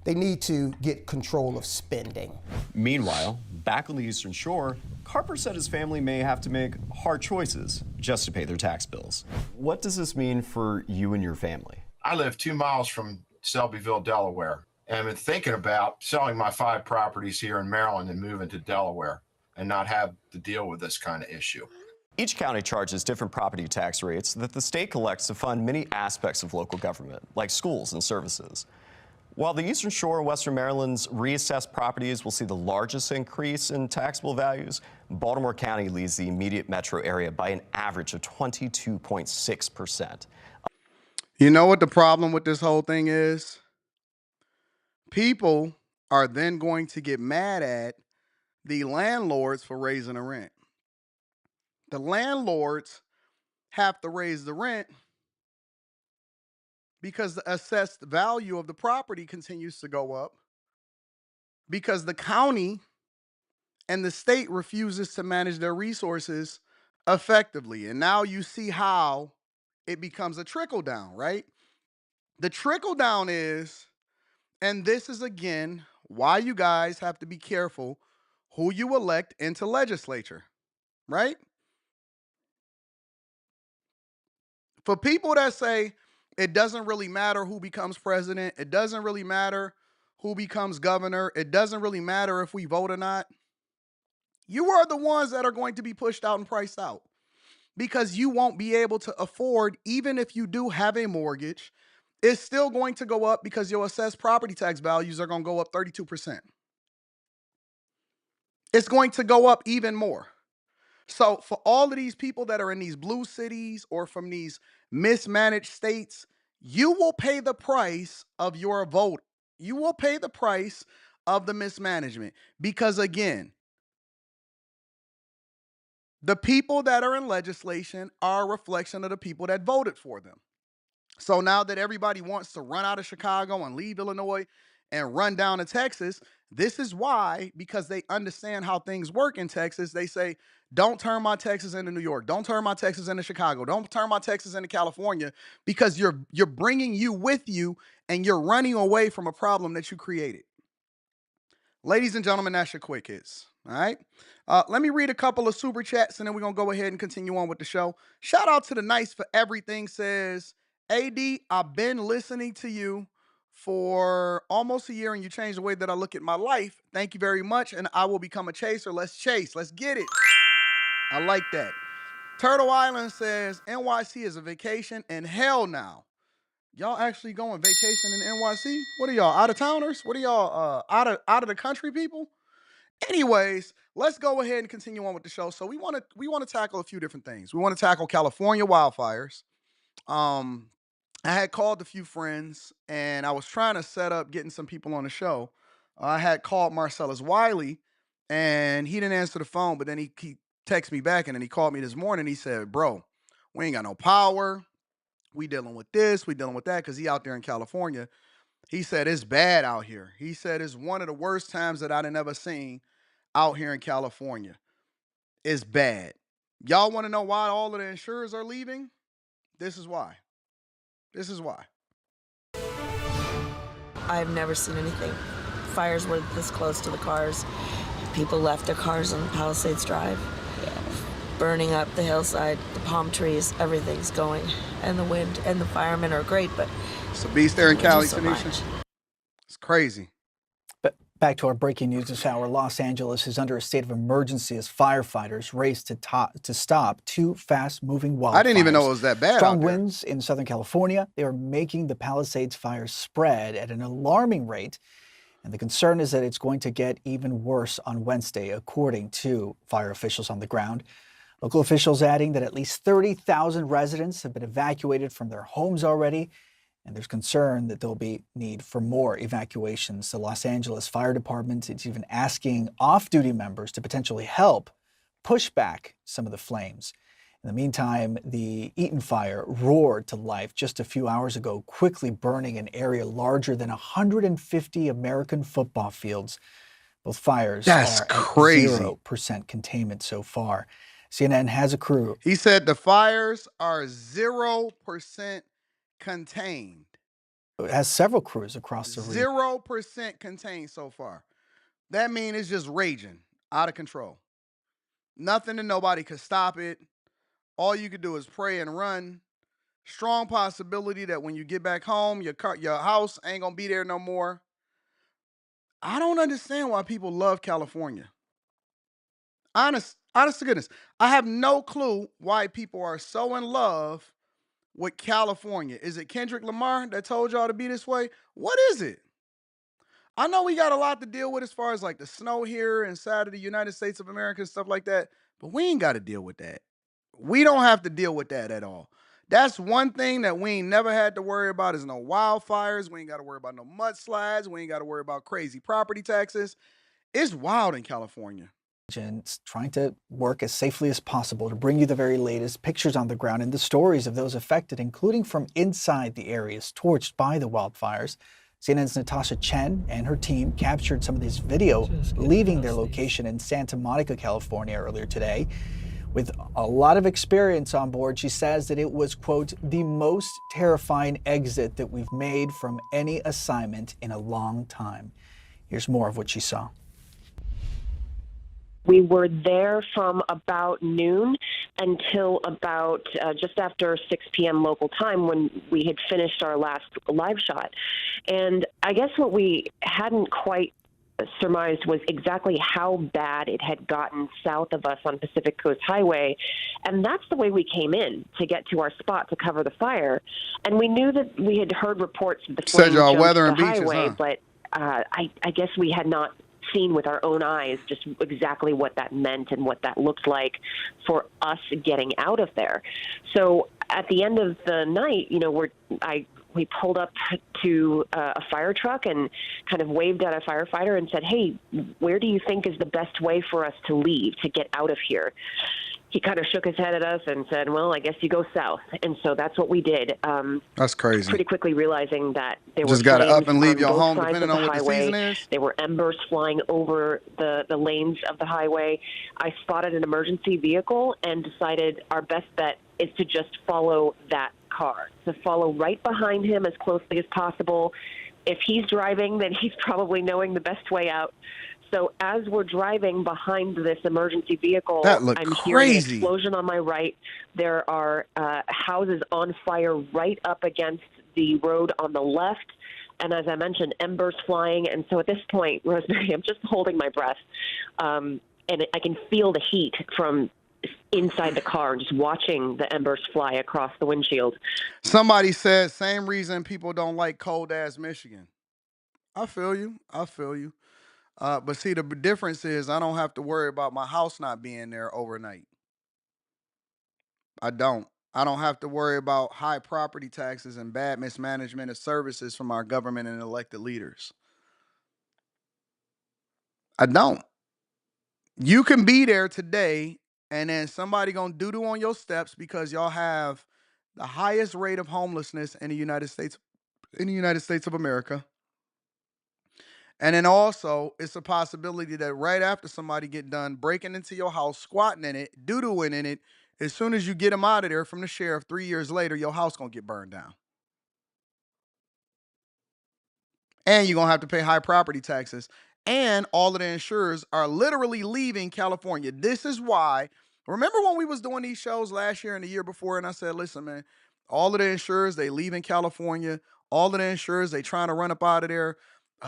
they need to get control of spending. Meanwhile, back on the Eastern Shore, Carper said his family may have to make hard choices just to pay their tax bills. What does this mean for you and your family? I live 2 miles from Selbyville, Delaware, and I've been thinking about selling my 5 properties here in Maryland and moving to Delaware and not have to deal with this kind of issue. Each county charges different property tax rates that the state collects to fund many aspects of local government, like schools and services. While the Eastern Shore and Western Maryland's reassessed properties will see the largest increase in taxable values, Baltimore County leads the immediate metro area by an average of 22.6%. You know what the problem with this whole thing is? People are then going to get mad at the landlords for raising the rent. The landlords have to raise the rent because the assessed value of the property continues to go up, because the county and the state refuses to manage their resources effectively. And now you see how it becomes a trickle down, right? The trickle down is, and this is again why you guys have to be careful who you elect into legislature, right? For people that say it doesn't really matter who becomes president, it doesn't really matter who becomes governor, it doesn't really matter if we vote or not, you are the ones that are going to be pushed out and priced out, because you won't be able to afford, even if you do have a mortgage, it's still going to go up because your assessed property tax values are going to go up 32%. It's going to go up even more. So for all of these people that are in these blue cities or from these mismanaged states, you will pay the price of your vote. You will pay the price of the mismanagement, because again, the people that are in legislation are a reflection of the people that voted for them. So now that everybody wants to run out of Chicago and leave Illinois and run down to Texas, this is why, because they understand how things work in Texas, they say, don't turn my Texas into New York. Don't turn my Texas into Chicago. Don't turn my Texas into California, because you're bringing you with you and you're running away from a problem that you created. Ladies and gentlemen, that's your quick hits. All right. Let me read a couple of super chats and then we're going to go ahead and continue on with the show. Shout out to the Nice for Everything says, AD, I've been listening to you for almost a year and you changed the way that I look at my life. Thank you very much. And I will become a chaser. Let's chase. Let's get it. I like that. Turtle Island says, NYC is a vacation and hell now. Y'all actually going vacation in NYC? What are y'all, out of towners? What are y'all, out of the country people? Anyways, let's go ahead and continue on with the show. So we want to tackle a few different things. We want to tackle California wildfires. I had called a few friends and I was trying to set up getting some people on the show. I had called Marcellus Wiley and he didn't answer the phone, but then he texted me back and then he called me this morning. He said, bro, we ain't got no power. We dealing with this, we dealing with that, because he out there in California. He said it's bad out here. He said it's one of the worst times that I'd ever seen out here in California. It's bad. Y'all want to know why all of the insurers are leaving? This is why. This is why. I've never seen anything. Fires were this close to the cars. People left their cars on Palisades Drive. Burning up the hillside, the palm trees, everything's going. And the wind and the firemen are great, but it's a beast there in Cali, so Tanisha. It's crazy. But back to our breaking news this hour. Los Angeles is under a state of emergency as firefighters race to stop two fast-moving wildfires. I didn't even know it was that bad. Strong winds in Southern California. They are making the Palisades fire spread at an alarming rate. And the concern is that it's going to get even worse on Wednesday, according to fire officials on the ground. Local officials adding that at least 30,000 residents have been evacuated from their homes already, and there's concern that there'll be need for more evacuations. The Los Angeles Fire Department is even asking off-duty members to potentially help push back some of the flames. In the meantime, the Eaton fire roared to life just a few hours ago, quickly burning an area larger than 150 American football fields. Both fires are at 0% containment so far. CNN has a crew. He said the fires are 0% contained. It has several crews across the region. 0% contained so far. That means it's just raging, out of control. Nothing and nobody could stop it. All you could do is pray and run. Strong possibility that when you get back home, your house ain't gonna be there no more. I don't understand why people love California. Honest to goodness, I have no clue why people are so in love with California. Is it Kendrick Lamar that told y'all to be this way? What is it? I know we got a lot to deal with as far as like the snow here inside of the United States of America and stuff like that, but we ain't got to deal with that. We don't have to deal with that at all. That's one thing that we ain't never had to worry about is no wildfires. We ain't got to worry about no mudslides. We ain't got to worry about crazy property taxes. It's wild in California. Trying to work as safely as possible to bring you the very latest pictures on the ground and the stories of those affected, including from inside the areas torched by the wildfires. CNN's Natasha Chen and her team captured some of this video leaving their location in Santa Monica, California earlier today. With a lot of experience on board, she says that it was, quote, the most terrifying exit that we've made from any assignment in a long time. Here's more of what she saw. We were there from about noon until about just after 6 p.m. local time when we had finished our last live shot. And I guess what we hadn't quite surmised was exactly how bad it had gotten south of us on Pacific Coast Highway. And that's the way we came in to get to our spot to cover the fire. And we knew that we had heard reports of the flames jumped the highway, but I guess we had not seen with our own eyes just exactly what that meant and what that looked like for us getting out of there. So at the end of the night, you know, we pulled up to a fire truck and kind of waved at a firefighter and said, "Hey, where do you think is the best way for us to leave, to get out of here?" He kind of shook his head at us and said, "Well, I guess you go south." And so that's what we did. That's crazy. Pretty quickly realizing that there just were got to flames up and leave on your both home sides depending of on the what the highway. season is. There were embers flying over the lanes of the highway. I spotted an emergency vehicle and decided our best bet is to just follow that car, to follow right behind him as closely as possible. If he's driving, then he's probably knowing the best way out. So as we're driving behind this emergency vehicle, I'm hearing an explosion on my right. There are houses on fire right up against the road on the left. And as I mentioned, embers flying. And so at this point, Rosemary, I'm just holding my breath. And I can feel the heat from inside the car, just watching the embers fly across the windshield. Somebody said, same reason people don't like cold-ass Michigan. I feel you. I feel you. But see, the difference is I don't have to worry about my house not being there overnight. I don't have to worry about high property taxes and bad mismanagement of services from our government and elected leaders. I don't. You can be there today and then somebody gonna doo-doo on your steps because y'all have The highest rate of homelessness in the United States of America. And then also, it's a possibility that right after somebody get done breaking into your house, squatting in it, doo-dooing in it, as soon as you get them out of there from the sheriff 3 years later, your house gonna get burned down. And you're gonna have to pay high property taxes. And all of the insurers are literally leaving California. This is why, remember when we was doing these shows last year and the year before, and I said, listen, man, all of the insurers, they leaving California. All of the insurers, they trying to run up out of there.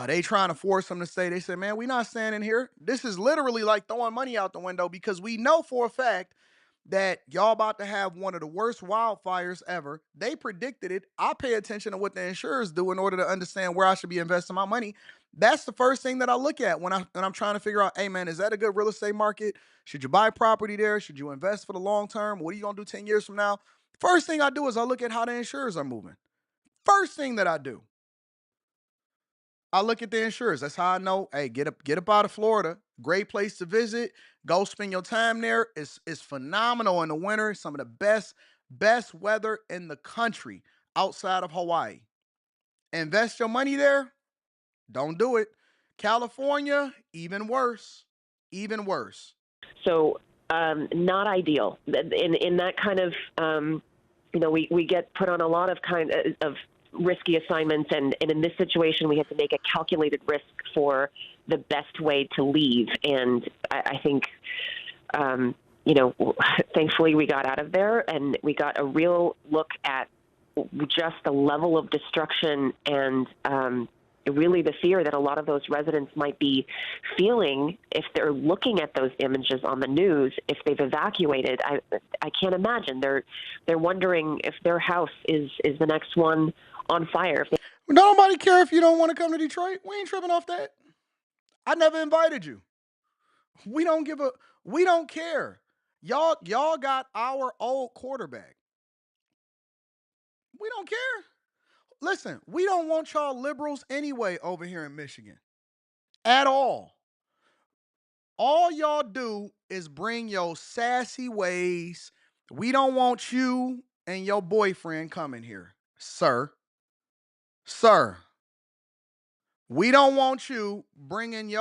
They trying to force them to stay. They said, man, we not standing here. This is literally like throwing money out the window because we know for a fact that y'all about to have one of the worst wildfires ever. They predicted it. I pay attention to what the insurers do in order to understand where I should be investing my money. That's the first thing that I look at when I'm trying to figure out, hey man, is that a good real estate market? Should you buy property there? Should you invest for the long term? What are you gonna do 10 years from now? First thing I do is I look at how the insurers are moving. First thing that I do. I look at the insurers. That's how I know, hey, get up out of Florida. Great place to visit. Go spend your time there. It's phenomenal in the winter. Some of the best weather in the country outside of Hawaii. Invest your money there. Don't do it. California, even worse. Even worse. So not ideal. In that kind of, we get put on a lot of of risky assignments, and in this situation, we have to make a calculated risk for the best way to leave. And I think, thankfully we got out of there, and we got a real look at just the level of destruction and really the fear that a lot of those residents might be feeling if they're looking at those images on the news. If they've evacuated, I can't imagine. They're wondering if their house is the next one on fire. Don't nobody care if you don't want to come to Detroit. We ain't tripping off that. I never invited you. We don't care. Y'all got our old quarterback. We don't care. Listen, we don't want y'all liberals anyway over here in Michigan. At all. All y'all do is bring your sassy ways. We don't want you and your boyfriend coming here, sir. Sir. We don't want you bringing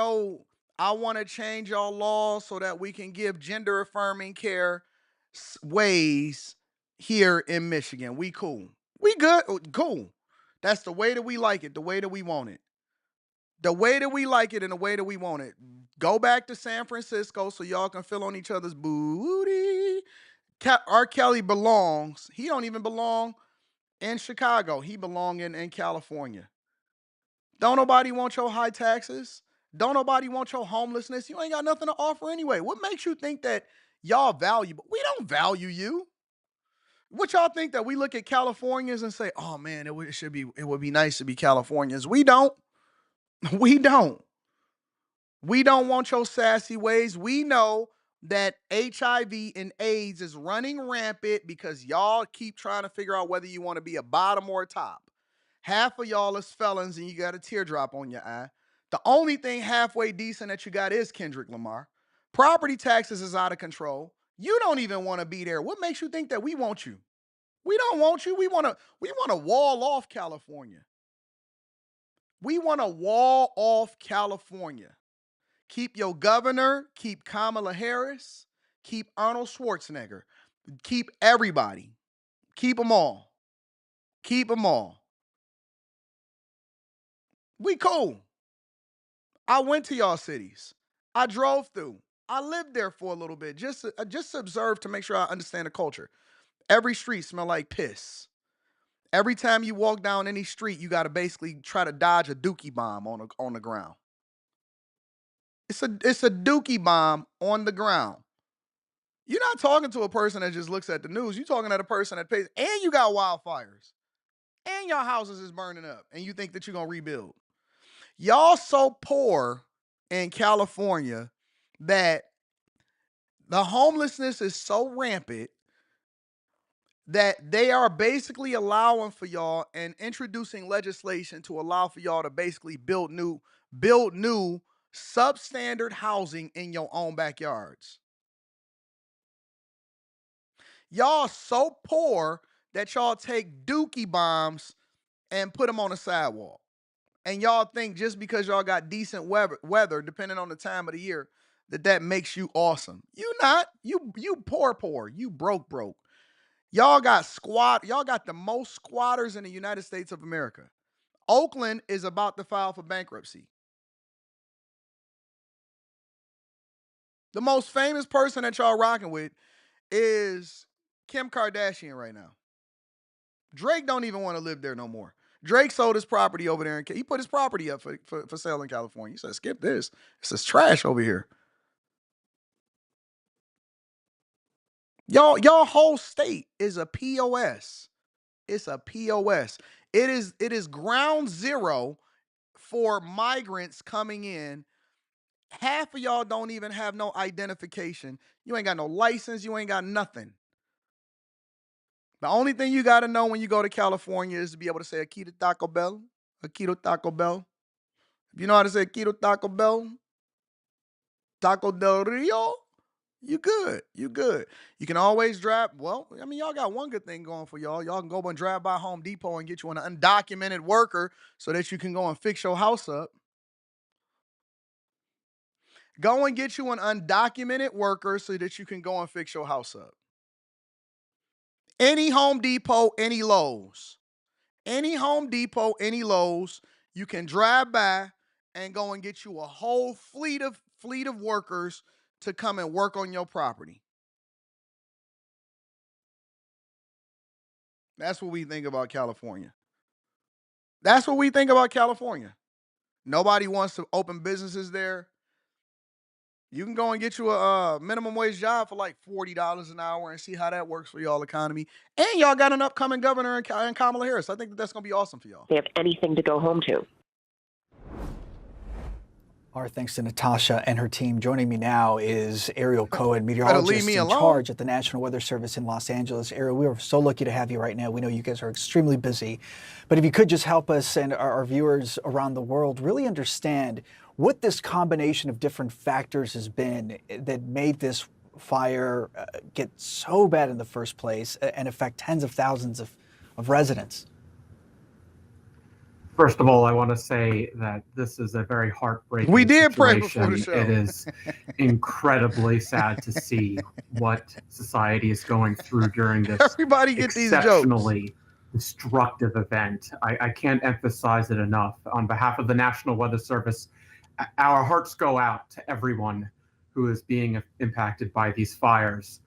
I want to change your laws so that we can give gender affirming care ways here in Michigan. We cool. We good. Cool. That's the way that we like it, the way that we want it. The way that we like it and the way that we want it. Go back to San Francisco so y'all can feel on each other's booty. R. Kelly belongs. He don't even belong in Chicago. He belong in California. Don't nobody want your high taxes. Don't nobody want your homelessness. You ain't got nothing to offer anyway. What makes you think that y'all valuable? We don't value you. What y'all think that we look at Californians and say, oh man, it would be nice to be Californians. We don't. We don't. We don't want your sassy ways. We know that HIV and AIDS is running rampant because y'all keep trying to figure out whether you want to be a bottom or a top. Half of y'all is felons and you got a teardrop on your eye. The only thing halfway decent that you got is Kendrick Lamar. Property taxes is out of control. You don't even want to be there. What makes you think that we want you? We don't want you. We want to wall off California. We want to wall off California. Keep your governor, keep Kamala Harris, keep Arnold Schwarzenegger, keep everybody. Keep them all. Keep them all. We cool. I went to y'all cities. I drove through. I lived there for a little bit, just to observe to make sure I understand the culture. Every street smell like piss. Every time you walk down any street, you got to basically try to dodge a dookie bomb on the ground. It's a dookie bomb on the ground. You're not talking to a person that just looks at the news. You're talking to a person that pays, and you got wildfires, and your houses is burning up, and you think that you're going to rebuild. Y'all so poor in California that the homelessness is so rampant that they are basically allowing for y'all and introducing legislation to allow for y'all to basically build new substandard housing in your own backyards. Y'all so poor that y'all take dookie bombs and put them on the sidewalk. And y'all think just because y'all got decent weather, depending on the time of the year, that makes you awesome. You not. You poor. You broke. Y'all got the most squatters in the United States of America. Oakland is about to file for bankruptcy. The most famous person that y'all rocking with is Kim Kardashian right now. Drake don't even want to live there no more. Drake sold his property over there, and he put his property up for sale in California. He said, skip this. This is trash over here. Y'all whole state is a POS. It's a POS. It is ground zero for migrants coming in. Half of y'all don't even have no identification. You ain't got no license. You ain't got nothing. The only thing you got to know when you go to California is to be able to say Akita Taco Bell. Akito Taco Bell. If you know how to say Akito Taco Bell, Taco Del Rio, you good. You good. You can always drive. Well, I mean, y'all got one good thing going for y'all. Y'all can go and drive by Home Depot and get you an undocumented worker so that you can go and fix your house up. Go and get you an undocumented worker so that you can go and fix your house up. Any Home Depot, any Lowe's. Any Home Depot, any Lowe's, you can drive by and go and get you a whole fleet of workers to come and work on your property. That's what we think about California. That's what we think about California. Nobody wants to open businesses there. You can go and get you a minimum wage job for like $40 an hour and see how that works for y'all economy. And y'all got an upcoming governor in Kamala Harris. I think that's going to be awesome for y'all. They have anything to go home to. Our thanks to Natasha and her team. Joining me now is Ariel Cohen, meteorologist in charge at the National Weather Service in Los Angeles. Ariel, we are so lucky to have you right now. We know you guys are extremely busy. But if you could just help us and our viewers around the world really understand what this combination of different factors has been that made this fire get so bad in the first place and affect tens of thousands of residents. First of all, I want to say that this is a very heartbreaking We did situation. pray before the show. It is incredibly sad to see what society is going through during this Everybody get these jokes. exceptionally destructive event. I can't emphasize it enough. On behalf of the National Weather Service, our hearts go out to everyone who is being impacted by these fires.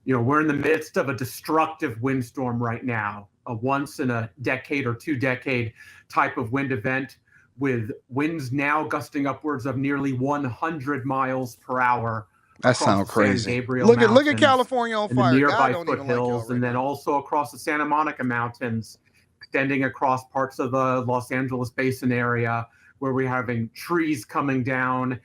You know, we're in the midst of a destructive windstorm right now, a once in a decade or 2 decade type of wind event with winds now gusting upwards of nearly 100 miles per hour. That sounds crazy. San Gabriel Look at California on fire. And the nearby God don't even like y'all foothills, right and then now. also across the Santa Monica Mountains, extending across parts of the Los Angeles Basin area, where we're having trees coming down,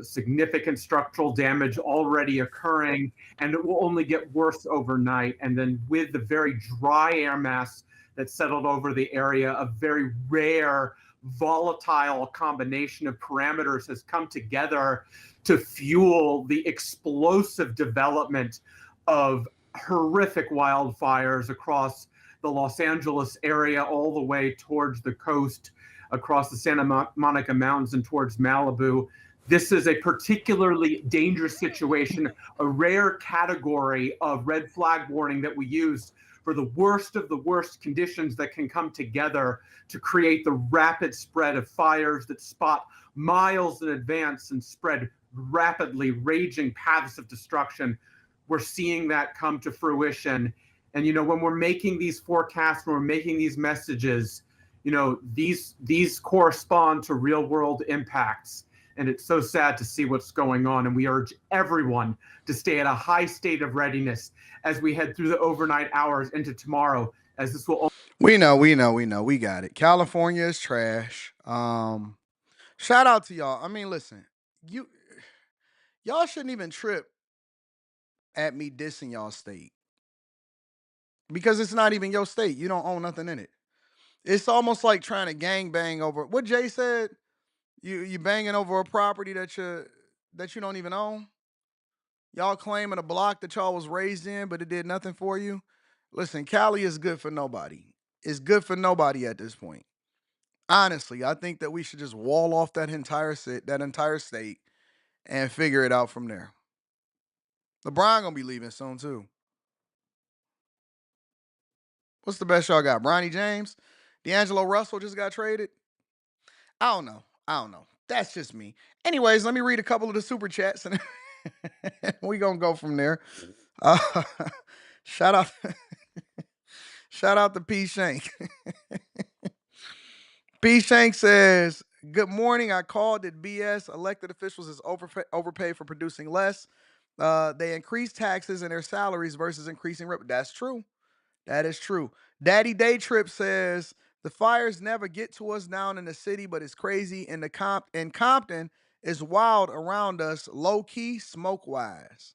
significant structural damage already occurring, and it will only get worse overnight. And then with the very dry air mass that settled over the area, a very rare, volatile combination of parameters has come together to fuel the explosive development of horrific wildfires across the Los Angeles area, all the way towards the coast, across the Santa Monica Mountains and towards Malibu. This is a particularly dangerous situation, a rare category of red flag warning that we use for the worst of the worst conditions that can come together to create the rapid spread of fires that spot miles in advance and spread rapidly, raging paths of destruction. We're seeing that come to fruition. And, you know, when we're making these forecasts, when we're making these messages, you know, these correspond to real world impacts. And it's so sad to see what's going on. And we urge everyone to stay at a high state of readiness as we head through the overnight hours into tomorrow, as this will. We know. We got it. California is trash. Shout out to y'all. I mean, listen, y'all shouldn't even trip at me dissing y'all state, because it's not even your state. You don't own nothing in it. It's almost like trying to gangbang over what Jay said. You banging over a property that you don't even own. Y'all claiming a block that y'all was raised in, but it did nothing for you. Listen, Cali is good for nobody. It's good for nobody at this point. Honestly, I think that we should just wall off that entire state and figure it out from there. LeBron gonna be leaving soon too. What's the best y'all got? Bronny James? D'Angelo Russell just got traded? I don't know. That's just me. Anyways, let me read a couple of the super chats and we gonna go from there. Uh, shout out, shout out to P Shank. P Shank says, "Good morning. I called it BS. Elected officials is overpaid for producing less. They increase taxes and their salaries versus increasing revenue." That's true. That is true. Daddy Day Trip says, "The fires never get to us down in the city, but it's crazy in Compton is wild around us, low key, smoke wise."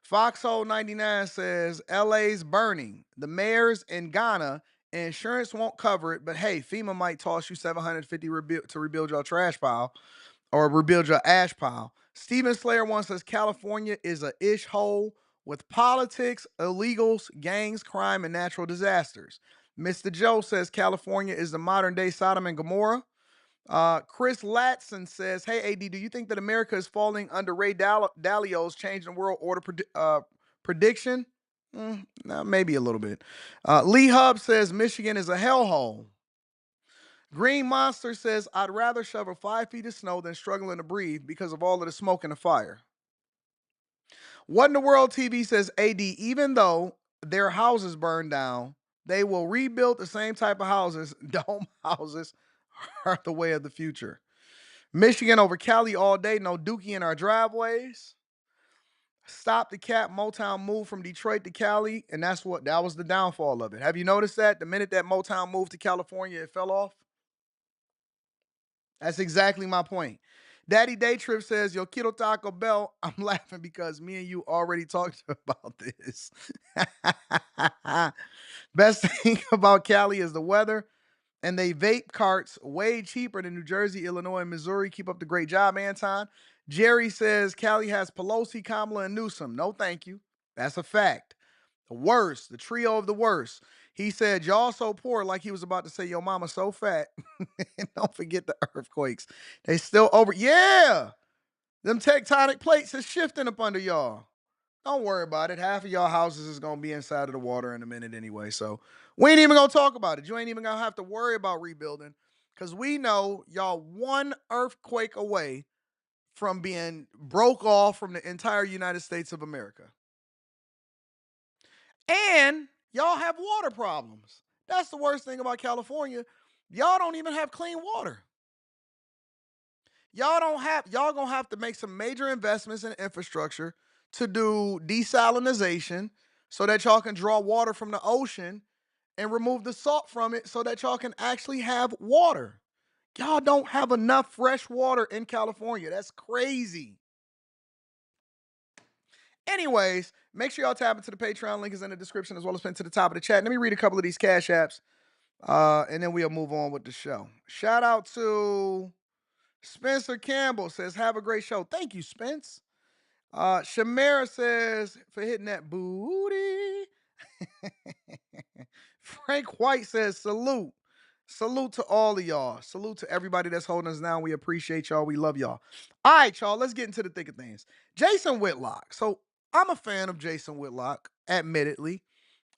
Foxhole 99 says, "LA's burning. The mayor's in Ghana. Insurance won't cover it, but hey, FEMA might toss you $750 to rebuild your trash pile or rebuild your ash pile." Steven Slayer once says, "California is a ish hole with politics, illegals, gangs, crime, and natural disasters." Mr. Joe says, "California is the modern day Sodom and Gomorrah." Chris Latson says, "Hey, AD, do you think that America is falling under Ray Dalio's changing world order prediction?" No, maybe a little bit. Lee Hub says, "Michigan is a hellhole." Green Monster says, "I'd rather shovel 5 feet of snow than struggling to breathe because of all of the smoke and the fire." What in the World TV says, "AD, even though their houses burn down, they will rebuild the same type of houses. Dome houses are the way of the future." Michigan over Cali all day. No dookie in our driveways. Stop the Cap Motown move from Detroit to Cali, and that was the downfall of it. Have you noticed that? The minute that Motown moved to California, it fell off. That's exactly my point. Daddy Day Trip says, "Yo quiero Taco Bell." I'm laughing because me and you already talked about this. Best thing about Cali is the weather, and they vape carts way cheaper than New Jersey, Illinois, and Missouri. Keep up the great job, Anton. Jerry says, "Cali has Pelosi, Kamala, and Newsom." No, thank you. That's a fact. The worst, the trio of the worst. He said, "Y'all so poor," like he was about to say, "Yo mama so fat." And don't forget the earthquakes. They still over. Yeah. Them tectonic plates is shifting up under y'all. Don't worry about it. Half of y'all houses is going to be inside of the water in a minute anyway. So we ain't even going to talk about it. You ain't even going to have to worry about rebuilding because we know y'all one earthquake away from being broke off from the entire United States of America. And y'all have water problems. That's the worst thing about California. Y'all don't even have clean water. Y'all gonna have to make some major investments in infrastructure to do desalination so that y'all can draw water from the ocean and remove the salt from it so that y'all can actually have water. Y'all don't have enough fresh water in California. That's crazy. Anyways, make sure y'all tap into the Patreon. Link is in the description as well as pinned to the top of the chat. Let me read a couple of these cash apps, and then we'll move on with the show. Shout out to Spencer Campbell says, "Have a great show." Thank you, Spence. Shamara says, "For hitting that booty." Frank White says, "Salute. Salute to all of y'all. Salute to everybody that's holding us down. We appreciate y'all. We love y'all." All right, y'all, let's get into the thick of things. Jason Whitlock. So I'm a fan of Jason Whitlock, admittedly.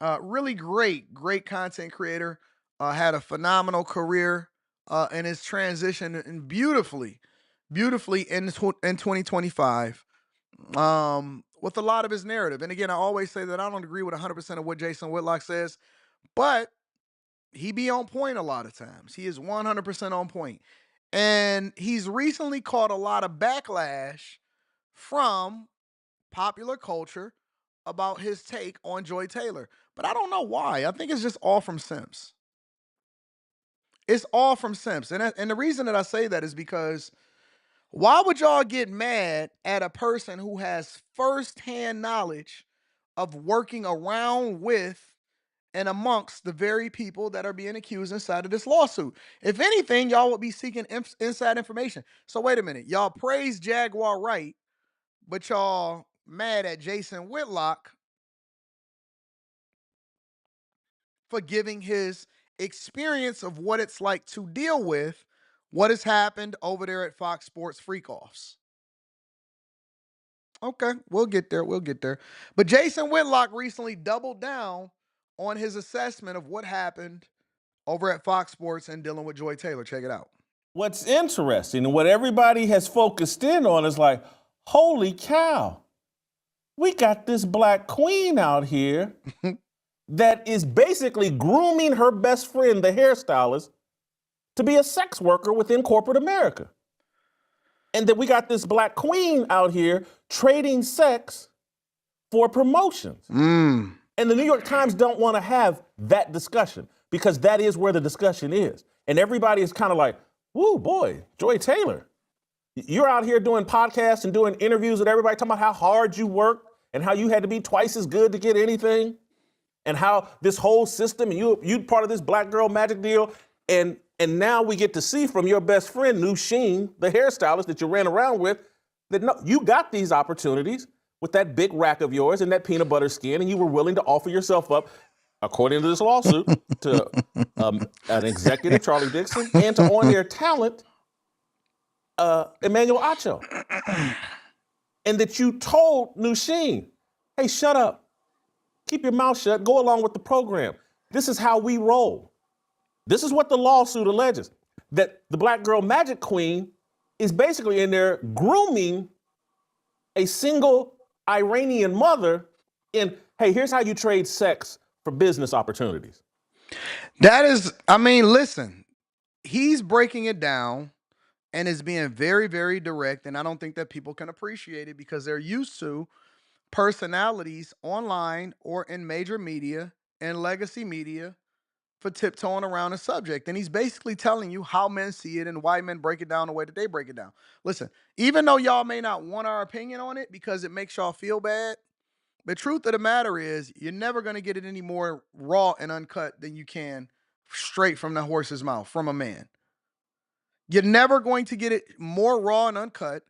Really great content creator. Had a phenomenal career and is transitioning beautifully in 2025 with a lot of his narrative. And again, I always say that I don't agree with 100% of what Jason Whitlock says, but he be on point a lot of times. He is 100% on point. And he's recently caught a lot of backlash from popular culture about his take on Joy Taylor. But I don't know why. I think it's just all from Simps. It's all from Simps. And the reason that I say that is because why would y'all get mad at a person who has firsthand knowledge of working around with and amongst the very people that are being accused inside of this lawsuit? If anything, y'all would be seeking inside information. So wait a minute. Y'all praise Jaguar Wright, but y'all mad at Jason Whitlock for giving his experience of what it's like to deal with what has happened over there at Fox Sports Freak-Offs. Okay, we'll get there. We'll get there. But Jason Whitlock recently doubled down on his assessment of what happened over at Fox Sports and dealing with Joy Taylor. Check it out. What's interesting and what everybody has focused in on is like, holy cow, we got this black queen out here that is basically grooming her best friend, the hairstylist, to be a sex worker within corporate America. And then we got this black queen out here trading sex for promotions. And the New York Times don't want to have that discussion because that is where the discussion is. And everybody is kind of like, woo, boy, Joy Taylor, you're out here doing podcasts and doing interviews with everybody talking about how hard you worked and how you had to be twice as good to get anything and how this whole system, and you part of this black girl magic deal. And now we get to see from your best friend, Nusheen, the hairstylist that you ran around with, that no, you got these opportunities with that big rack of yours and that peanut butter skin, and you were willing to offer yourself up, according to this lawsuit, to an executive, Charlie Dixon, and to on-air talent, Emmanuel Acho. And that you told Nusheen, hey, shut up. Keep your mouth shut. Go along with the program. This is how we roll. This is what the lawsuit alleges, that the black girl magic queen is basically in there grooming a single Iranian mother in, hey, here's how you trade sex for business opportunities. That is, I mean, listen, he's breaking it down and is being very, very direct. And I don't think that people can appreciate it because they're used to personalities online or in major media and legacy media for tiptoeing around a subject. And he's basically telling you how men see it and why men break it down the way that they break it down. Listen, even though y'all may not want our opinion on it because it makes y'all feel bad, the truth of the matter is you're never going to get it any more raw and uncut than you can straight from the horse's mouth, from a man. You're never going to get it more raw and uncut.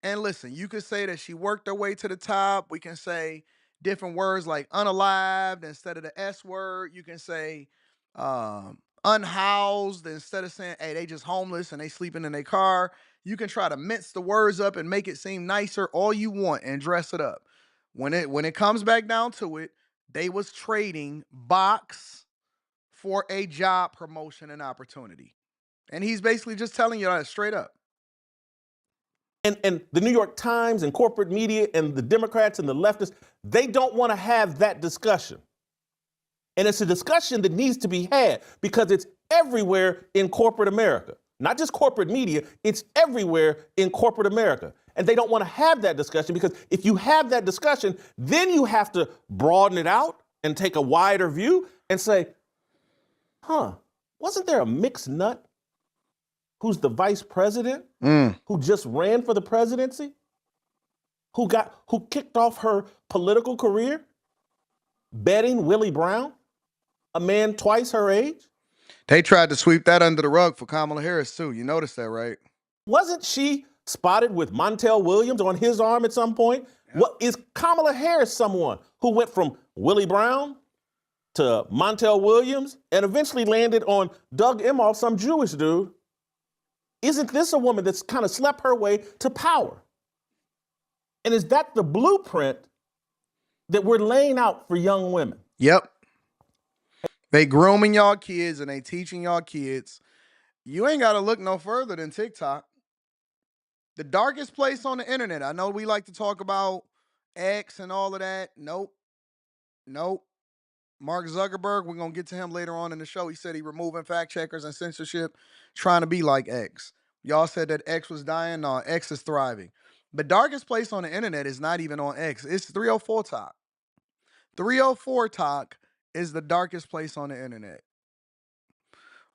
And listen, you could say that she worked her way to the top. We can say different words like unalived instead of the S word. You can say unhoused instead of saying, hey, they just homeless and they sleeping in their car. You can try to mince the words up and make it seem nicer all you want and dress it up. When it comes back down to it, they was trading box for a job promotion and opportunity. And he's basically just telling you that straight up. And the New York Times and corporate media and the Democrats and the leftists, they don't want to have that discussion. And it's a discussion that needs to be had because it's everywhere in corporate America. Not just corporate media, it's everywhere in corporate America. And they don't want to have that discussion because if you have that discussion, then you have to broaden it out and take a wider view and say, wasn't there a mixed nut who's the vice president, who just ran for the presidency, who kicked off her political career betting Willie Brown, a man twice her age? They tried to sweep that under the rug for Kamala Harris too. You noticed that, right? Wasn't she spotted with Montel Williams on his arm at some point? Yep. What is Kamala Harris someone who went from Willie Brown to Montel Williams and eventually landed on Doug Emhoff, some Jewish dude? Isn't this a woman that's kind of slept her way to power? And is that the blueprint that we're laying out for young women? Yep. They grooming y'all kids and they teaching y'all kids. You ain't got to look no further than TikTok. The darkest place on the internet. I know we like to talk about X and all of that. Nope. Mark Zuckerberg, we're going to get to him later on in the show. He said he removing fact checkers and censorship, trying to be like X. Y'all said that X was dying. No, X is thriving. The darkest place on the internet is not even on X. It's 304 Talk. 304 Talk is the darkest place on the internet.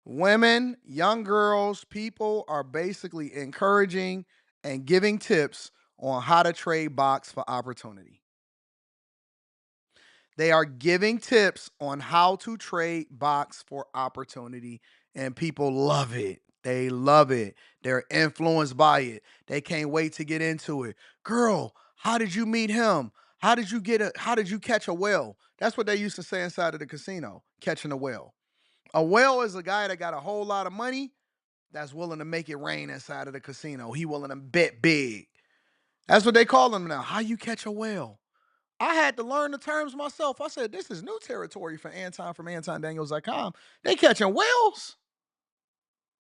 Women, young girls, people are basically encouraging and giving tips on how to trade box for opportunity. They are giving tips on how to trade box for opportunity, and people love it. They love it. They're influenced by it. They can't wait to get into it. Girl, how did you meet him? How did you catch a whale? That's what they used to say inside of the casino, catching a whale. A whale is a guy that got a whole lot of money that's willing to make it rain inside of the casino. He willing to bet big. That's what they call them now. How you catch a whale? I had to learn the terms myself. I said, this is new territory for Anton from AntonDaniels.com. They catching whales?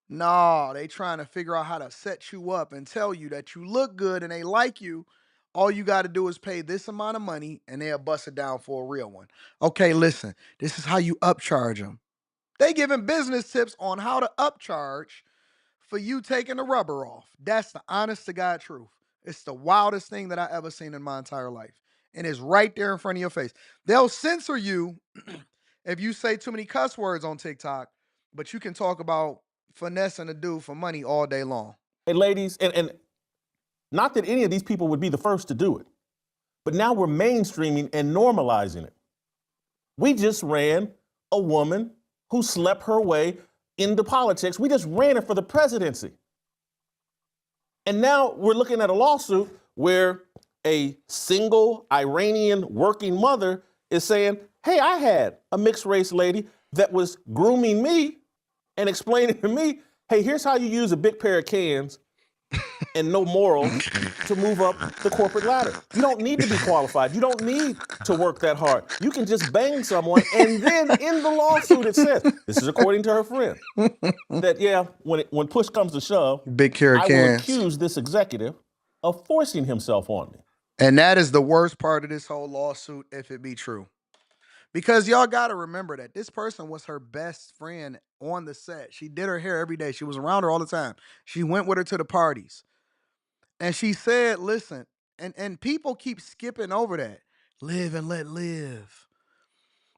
No, they trying to figure out how to set you up and tell you that you look good and they like you. All you got to do is pay this amount of money and they'll bust it down for a real one. Okay, listen, this is how you upcharge them. They giving business tips on how to upcharge for you taking the rubber off. That's the honest to God truth. It's the wildest thing that I ever seen in my entire life. And it's right there in front of your face. They'll censor you if you say too many cuss words on TikTok, but you can talk about finessing a dude for money all day long. Hey, ladies, and not that any of these people would be the first to do it, but now we're mainstreaming and normalizing it. We just ran a woman who slept her way into politics. We just ran her for the presidency. And now we're looking at a lawsuit where a single Iranian working mother is saying, hey, I had a mixed race lady that was grooming me and explaining to me, hey, here's how you use a big pair of cans and no morals to move up the corporate ladder. You don't need to be qualified. You don't need to work that hard. You can just bang someone, and then in the lawsuit it says, this is according to her friend, that yeah, when push comes to shove, big pair of I will cans. accuse this executive of forcing himself on me. And that is the worst part of this whole lawsuit, if it be true. Because y'all got to remember that this person was her best friend on the set. She did her hair every day. She was around her all the time. She went with her to the parties. And she said, listen, and people keep skipping over that. Live and let live.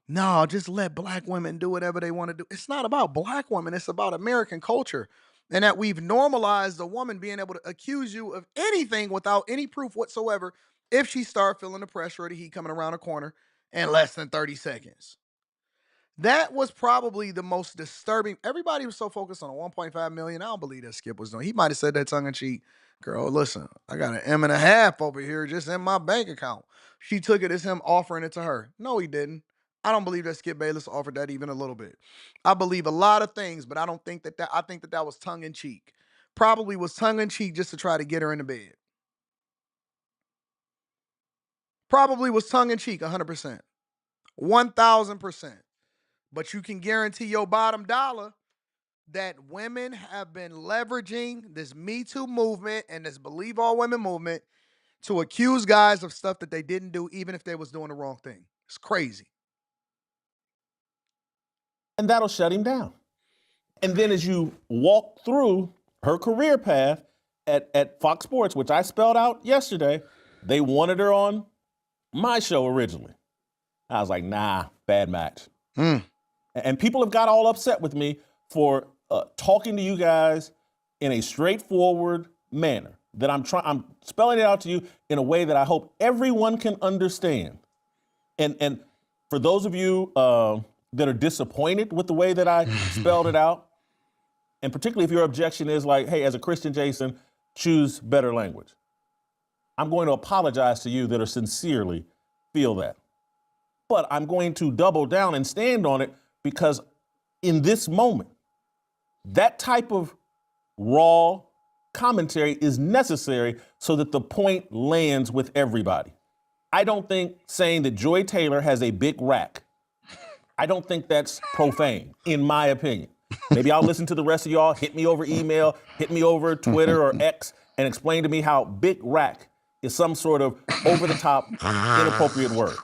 No, just let black women do whatever they want to do. It's not about black women. It's about American culture. And that we've normalized a woman being able to accuse you of anything without any proof whatsoever if she start feeling the pressure or the heat coming around the corner in less than 30 seconds. That was probably the most disturbing. Everybody was so focused on the 1.5 million. I don't believe that Skip was doing. He might have said that tongue in cheek. Girl, listen, I got an M&a-half over here just in my bank account. She took it as him offering it to her. No, he didn't. I don't believe that Skip Bayless offered that even a little bit. I believe a lot of things, but I don't think that I think that was tongue in cheek. Probably was tongue in cheek just to try to get her into bed. Probably was tongue in cheek 100%. 1,000%. But you can guarantee your bottom dollar that women have been leveraging this Me Too movement and this Believe All Women movement to accuse guys of stuff that they didn't do, even if they was doing the wrong thing. It's crazy. And that'll shut him down. And then as you walk through her career path at Fox Sports, which I spelled out yesterday, they wanted her on my show originally. I was like, nah, bad match. And people have got all upset with me for talking to you guys in a straightforward manner. That I'm spelling it out to you in a way that I hope everyone can understand. And for those of you that are disappointed with the way that I spelled it out, and particularly if your objection is like, hey, as a Christian, Jason, choose better language. I'm going to apologize to you that are sincerely feel that. But I'm going to double down and stand on it because in this moment, that type of raw commentary is necessary so that the point lands with everybody. I don't think saying that Joy Taylor has a big rack, I don't think that's profane, in my opinion. Maybe I'll listen to the rest of y'all, hit me over email, hit me over Twitter or X, and explain to me how big rack is some sort of over-the-top inappropriate word.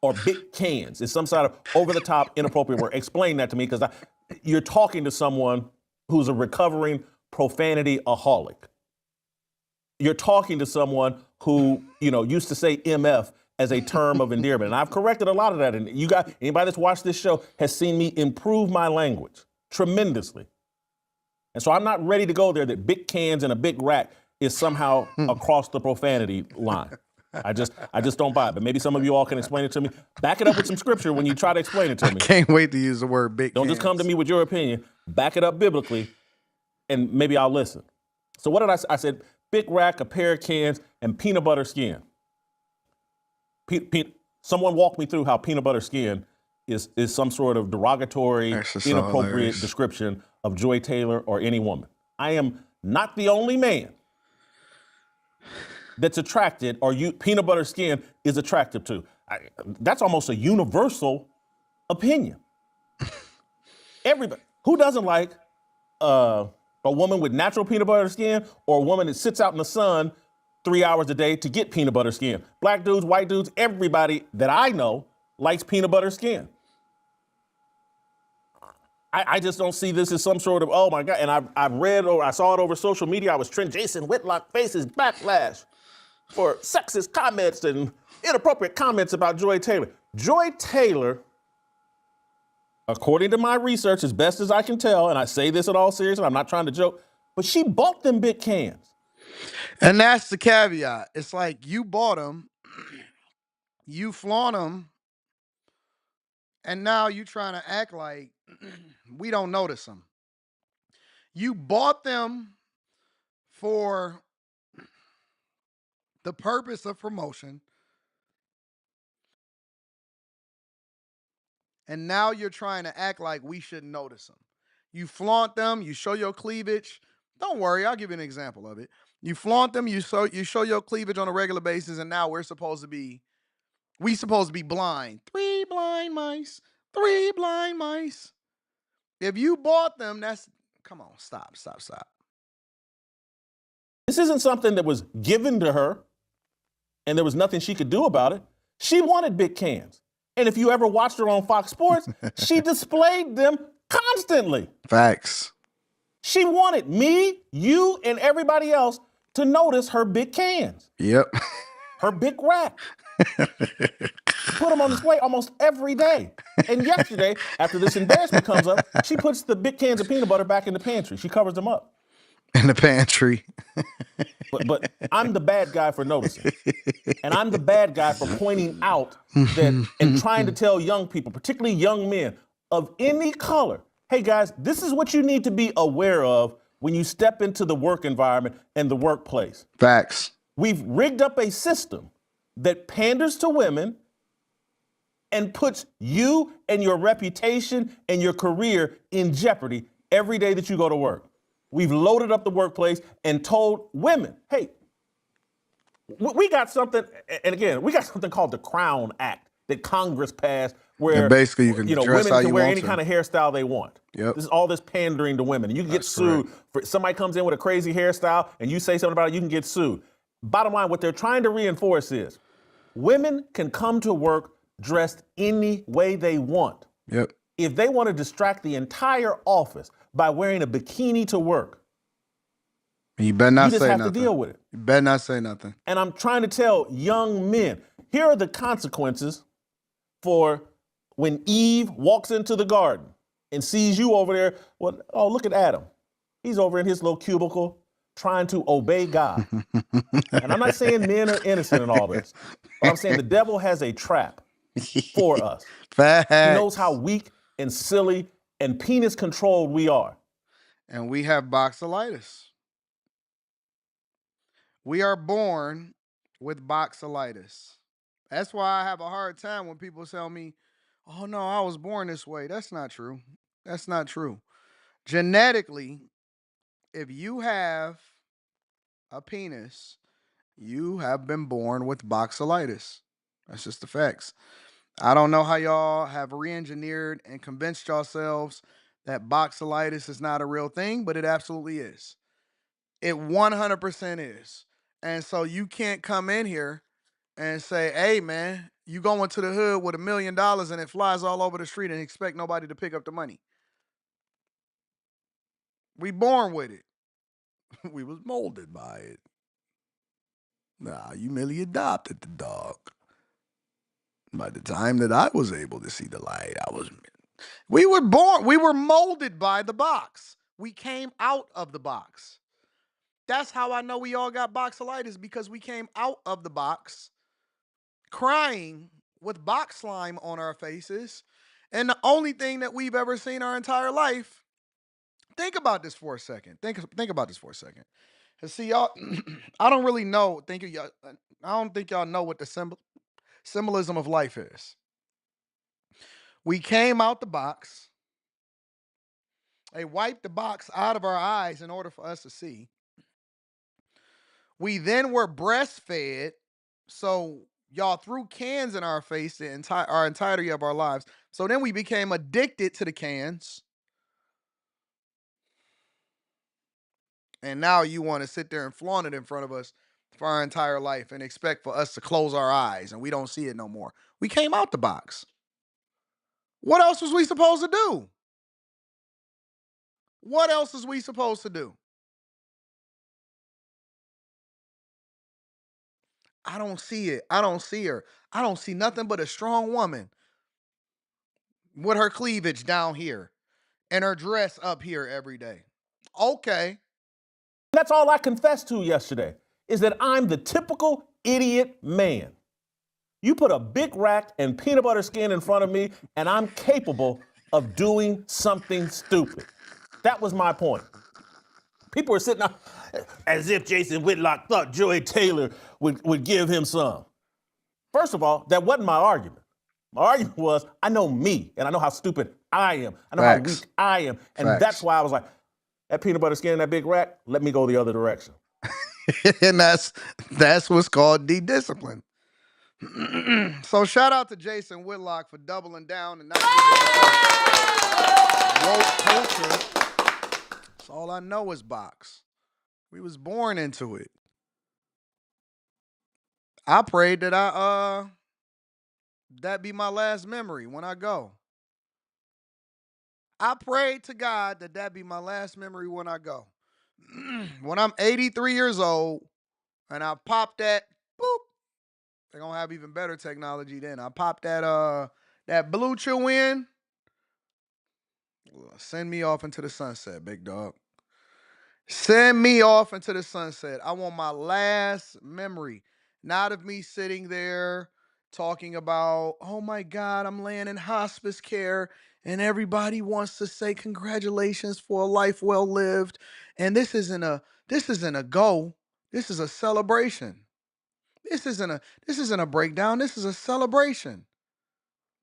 Or big cans is some sort of over-the-top inappropriate word. Explain that to me, because you're talking to someone who's a recovering profanity-aholic. You're talking to someone who, used to say MF as a term of endearment. And I've corrected a lot of that. And anybody that's watched this show has seen me improve my language tremendously. And so I'm not ready to go there that big cans and a big rack is somehow across the profanity line. I just don't buy it. But maybe some of you all can explain it to me. Back it up with some scripture when you try to explain it to me. I can't wait to use the word big Don't cans. just come to me with your opinion. Back it up biblically, and maybe I'll listen. So what did I say? I said big rack, a pair of cans, and peanut butter skin. Someone walk me through how peanut butter skin is some sort of derogatory, inappropriate hilarious. description of Joy Taylor or any woman. I am not the only man that's attracted or peanut butter skin is attractive to. That's almost a universal opinion. Everybody, who doesn't like a woman with natural peanut butter skin or a woman that sits out in the sun 3 hours a day to get peanut butter skin? Black dudes, white dudes, everybody that I know likes peanut butter skin. I just don't see this as some sort of, oh my God, and I've read or I saw it over social media. I was trending, Jason Whitlock faces backlash for sexist comments and inappropriate comments about Joy Taylor. Joy Taylor, according to my research, as best as I can tell, and I say this in all seriousness, I'm not trying to joke, but she bought them big cans. And that's the caveat. It's like you bought them, you flaunt them, and now you trying to act like we don't notice them. You bought them for the purpose of promotion, and now you're trying to act like we shouldn't notice them. You flaunt them, you show your cleavage. Don't worry, I'll give you an example of it. You flaunt them, you show your cleavage on a regular basis, and now we supposed to be blind. 3 blind mice, 3 blind mice. If you bought them, come on, stop. This isn't something that was given to her and there was nothing she could do about it. She wanted big cans. And if you ever watched her on Fox Sports, she displayed them constantly. Facts. She wanted me, you, and everybody else to notice her big cans. Yep. Her big rack. Put them on display almost every day. And yesterday, after this embarrassment comes up, she puts the big cans of peanut butter back in the pantry. She covers them up. In the pantry. But I'm the bad guy for noticing. And I'm the bad guy for pointing out that and trying to tell young people, particularly young men of any color, hey guys, this is what you need to be aware of when you step into the work environment and the workplace. Facts. We've rigged up a system that panders to women and puts you and your reputation and your career in jeopardy every day that you go to work. We've loaded up the workplace and told women, hey, we got something, and again, we got something called the Crown Act that Congress passed where and basically you can dress women how can you wear want any to. kind of hairstyle they want. Yep. This is all this pandering to women. And you can get sued. For somebody comes in with a crazy hairstyle and you say something about it, you can get sued. Bottom line, what they're trying to reinforce is women can come to work dressed any way they want. Yep. If they want to distract the entire office by wearing a bikini to work, you better not say nothing. You just have to deal with it. You better not say nothing. And I'm trying to tell young men, here are the consequences for when Eve walks into the garden and sees you over there. Well, oh, look at Adam. He's over in his little cubicle trying to obey God. And I'm not saying men are innocent in all this, but I'm saying the devil has a trap for us. Facts. He knows how weak and silly and penis controlled we are. And we have boxolitis. We are born with boxolitis. That's why I have a hard time when people tell me, oh no, I was born this way. That's not true. That's not true. Genetically, if you have a penis, you have been born with boxolitis. That's just the facts. I don't know how y'all have re-engineered and convinced yourselves that boxolitis is not a real thing, but it absolutely is. It 100% is. And so you can't come in here and say, hey, man, you go into the hood with $1 million and it flies all over the street and expect nobody to pick up the money. We born with it. We was molded by it. Nah, you merely adopted the dog. By the time that I was able to see the light, we were born, we were molded by the box. We came out of the box. That's how I know we all got boxolitis, because we came out of the box crying with box slime on our faces. And the only thing that we've ever seen our entire life, think about this for a second. Think about this for a second. And see, y'all, I don't really know. I don't think y'all know what the symbolism of life is. We came out the box. They wiped the box out of our eyes in order for us to see. We then were breastfed. So y'all threw cans in our face the entirety of our lives. So then we became addicted to the cans. And now you want to sit there and flaunt it in front of us for our entire life and expect for us to close our eyes and we don't see it no more. We came out the box. What else was we supposed to do? What else is we supposed to do? I don't see it. I don't see her. I don't see nothing but a strong woman with her cleavage down here and her dress up here every day. Okay. That's all I confessed to yesterday, is that I'm the typical idiot man. You put a big rack and peanut butter skin in front of me, and I'm capable of doing something stupid. That was my point. People are sitting out as if Jason Whitlock thought Joy Taylor would give him some. First of all, that wasn't my argument. My argument was, I know me, and I know how stupid I am. I know how weak I am. And that's why I was like, that peanut butter skin in that big rack, let me go the other direction. And that's what's called de-discipline. So shout out to Jason Whitlock for doubling down and not woke culture. That's all I know is box. We was born into it. I prayed that that be my last memory when I go. I prayed to God that be my last memory when I go. When I'm 83 years old and I pop that, boop, they're gonna have even better technology then. I pop that blue chew in. Send me off into the sunset, big dog. Send me off into the sunset. I want my last memory, not of me sitting there talking about, oh my God, I'm laying in hospice care and everybody wants to say congratulations for a life well lived. And this isn't a go. This is a celebration. This isn't a breakdown. This is a celebration.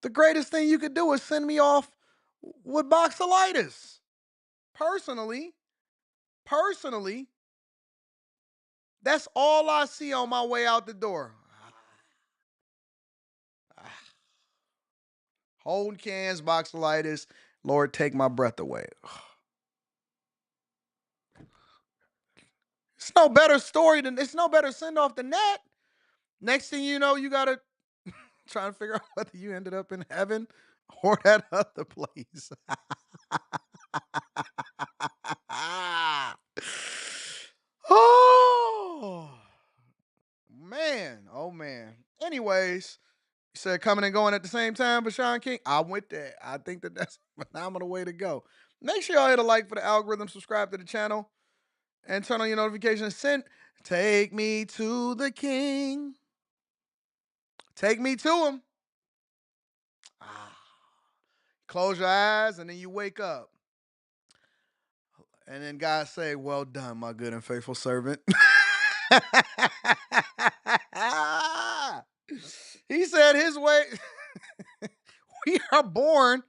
The greatest thing you could do is send me off with boxolitis. Personally, that's all I see on my way out the door. Holding cans, boxolitis. Lord, take my breath away. It's no better send off than that. Next thing you know, you gotta try to figure out whether you ended up in heaven or that other place. Oh man. Anyways, you said coming and going at the same time for Sean King. I went there. I think that's a phenomenal way to go. Make sure y'all hit a like for the algorithm, subscribe to the channel, and turn on your notifications. Take me to the King. Take me to him. Close your eyes and then you wake up. And then God say, well done, my good and faithful servant. He said his way. We are born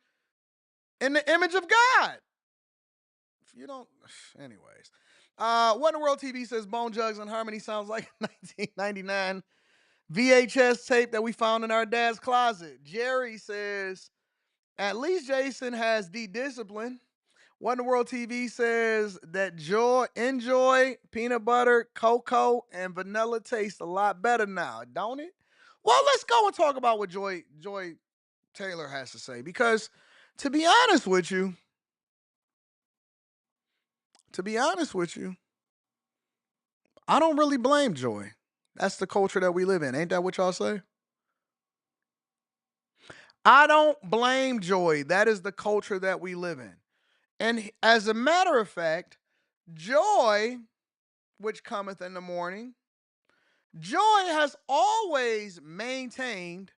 in the image of God. If you don't, anyways. What in the World TV says Bone Jugs and Harmony sounds like a 1999 VHS tape that we found in our dad's closet. Jerry says, at least Jason has de-discipline. What in the World TV says that enjoy peanut butter, cocoa, and vanilla taste a lot better now, don't it? Well, let's go and talk about what Joy Taylor has to say. Because to be honest with you, I don't really blame Joy. That's the culture that we live in. Ain't that what y'all say? I don't blame Joy. That is the culture that we live in. And as a matter of fact, joy, which cometh in the morning, Joy has always maintained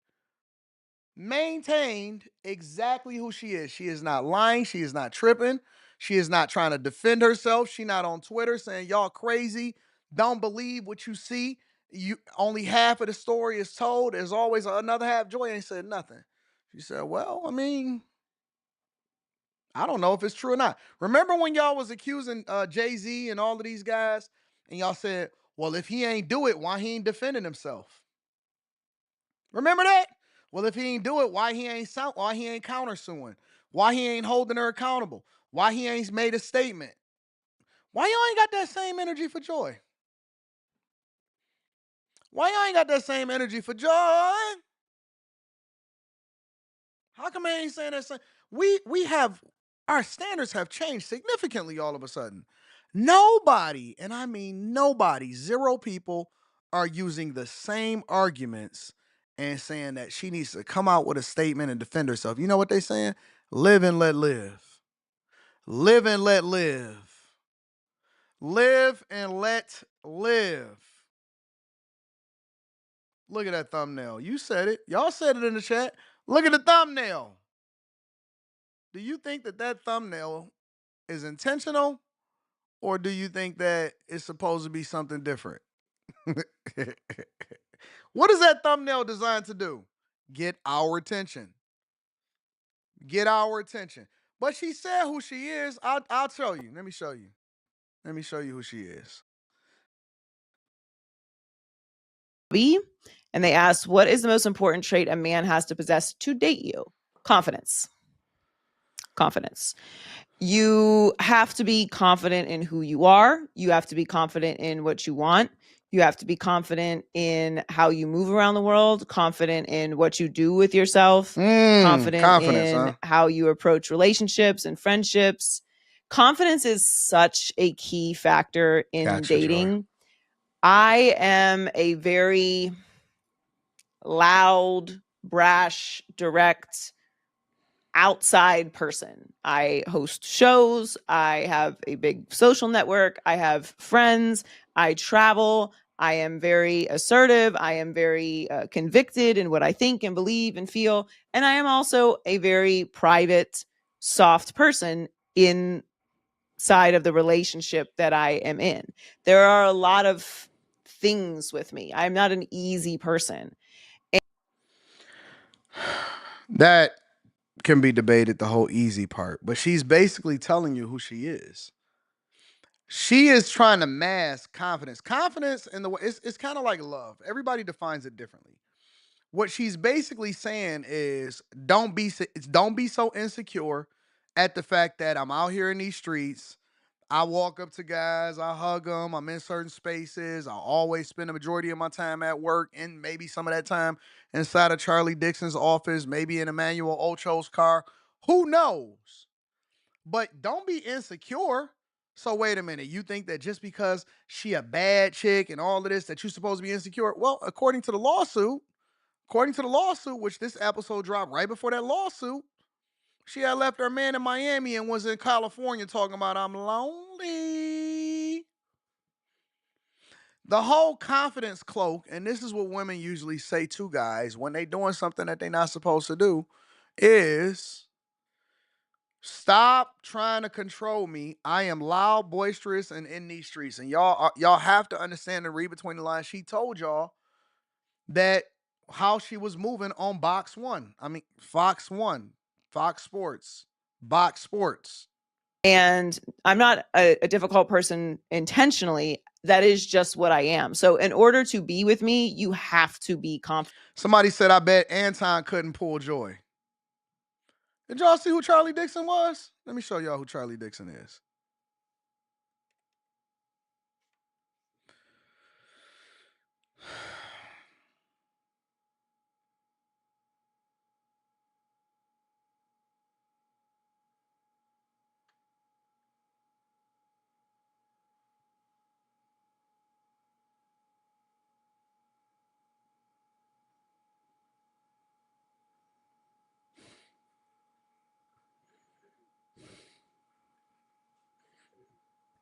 exactly who she is. She is not lying. She is not tripping. She is not trying to defend herself. She's not on Twitter saying, y'all crazy. Don't believe what you see. you only half of the story is told. There's always another half. Joy ain't said nothing. She said, well, I mean, I don't know if it's true or not. Remember when y'all was accusing Jay-Z and all of these guys, and y'all said, well, if he ain't do it, why he ain't defending himself? Remember that? Well, if he ain't do it, why he ain't countersuing? Why he ain't holding her accountable? Why he ain't made a statement? Why y'all ain't got that same energy for Joy? Why y'all ain't got that same energy for Joy? How come I ain't saying that same? We have, our standards have changed significantly all of a sudden. Nobody, and I mean nobody, 0 people are using the same arguments and saying that she needs to come out with a statement and defend herself. You know what they saying? Live and let live. Live and let live. Live and let live. Look at that thumbnail. You said it. Y'all said it in the chat. Look at the thumbnail. Do you think that that thumbnail is intentional, or do you think that it's supposed to be something different? What is that thumbnail designed to do? Get our attention. Get our attention. But she said who she is. I'll show you. Let me show you. Let me show you who she is. And they asked, what is the most important trait a man has to possess to date you? Confidence. Confidence. You have to be confident in who you are. You have to be confident in what you want. You have to be confident in how you move around the world, confident in what you do with yourself, confident in how you approach relationships and friendships. Confidence is such a key factor in dating. Joy. I am a very loud, brash, direct, outside person. I host shows. I have a big social network. I have friends. I travel. I am very assertive. I am very convicted in what I think and believe and feel. And I am also a very private, soft person inside of the relationship that I am in. There are a lot of things with me. I'm not an easy person. That can be debated, the whole easy part, but she's basically telling you who she is. She is trying to mask confidence. Confidence in the way it's kind of like love. Everybody defines it differently. What she's basically saying is don't be so insecure at the fact that I'm out here in these streets. I walk up to guys, I hug them, I'm in certain spaces. I always spend the majority of my time at work and maybe some of that time inside of Charlie Dixon's office, maybe in Emmanuel Ocho's car. Who knows? But don't be insecure. So wait a minute, you think that just because she a bad chick and all of this that you're supposed to be insecure? Well, according to the lawsuit, which this episode dropped right before that lawsuit, she had left her man in Miami and was in California talking about, I'm lonely. The whole confidence cloak, and this is what women usually say to guys when they doing something that they're not supposed to do, is stop trying to control me. I am loud, boisterous, and in these streets. And y'all have to understand and read between the lines. She told y'all that how she was moving on Fox 1, Fox Sports, Box Sports. And I'm not a difficult person intentionally. That is just what I am. So in order to be with me, you have to be confident. Somebody said, I bet Anton couldn't pull Joy. Did y'all see who Charlie Dixon was? Let me show y'all who Charlie Dixon is.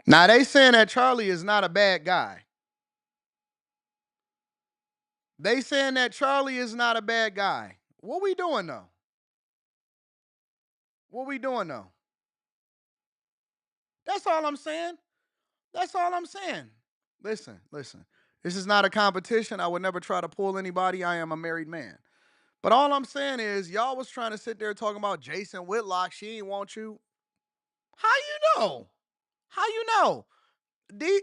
Now they saying that Charlie is not a bad guy. They saying that Charlie is not a bad guy. What we doing though? What we doing though? That's all I'm saying. That's all I'm saying. Listen. This is not a competition. I would never try to pull anybody. I am a married man. But all I'm saying is, y'all was trying to sit there talking about Jason Whitlock. She ain't want you. How you know? How you know?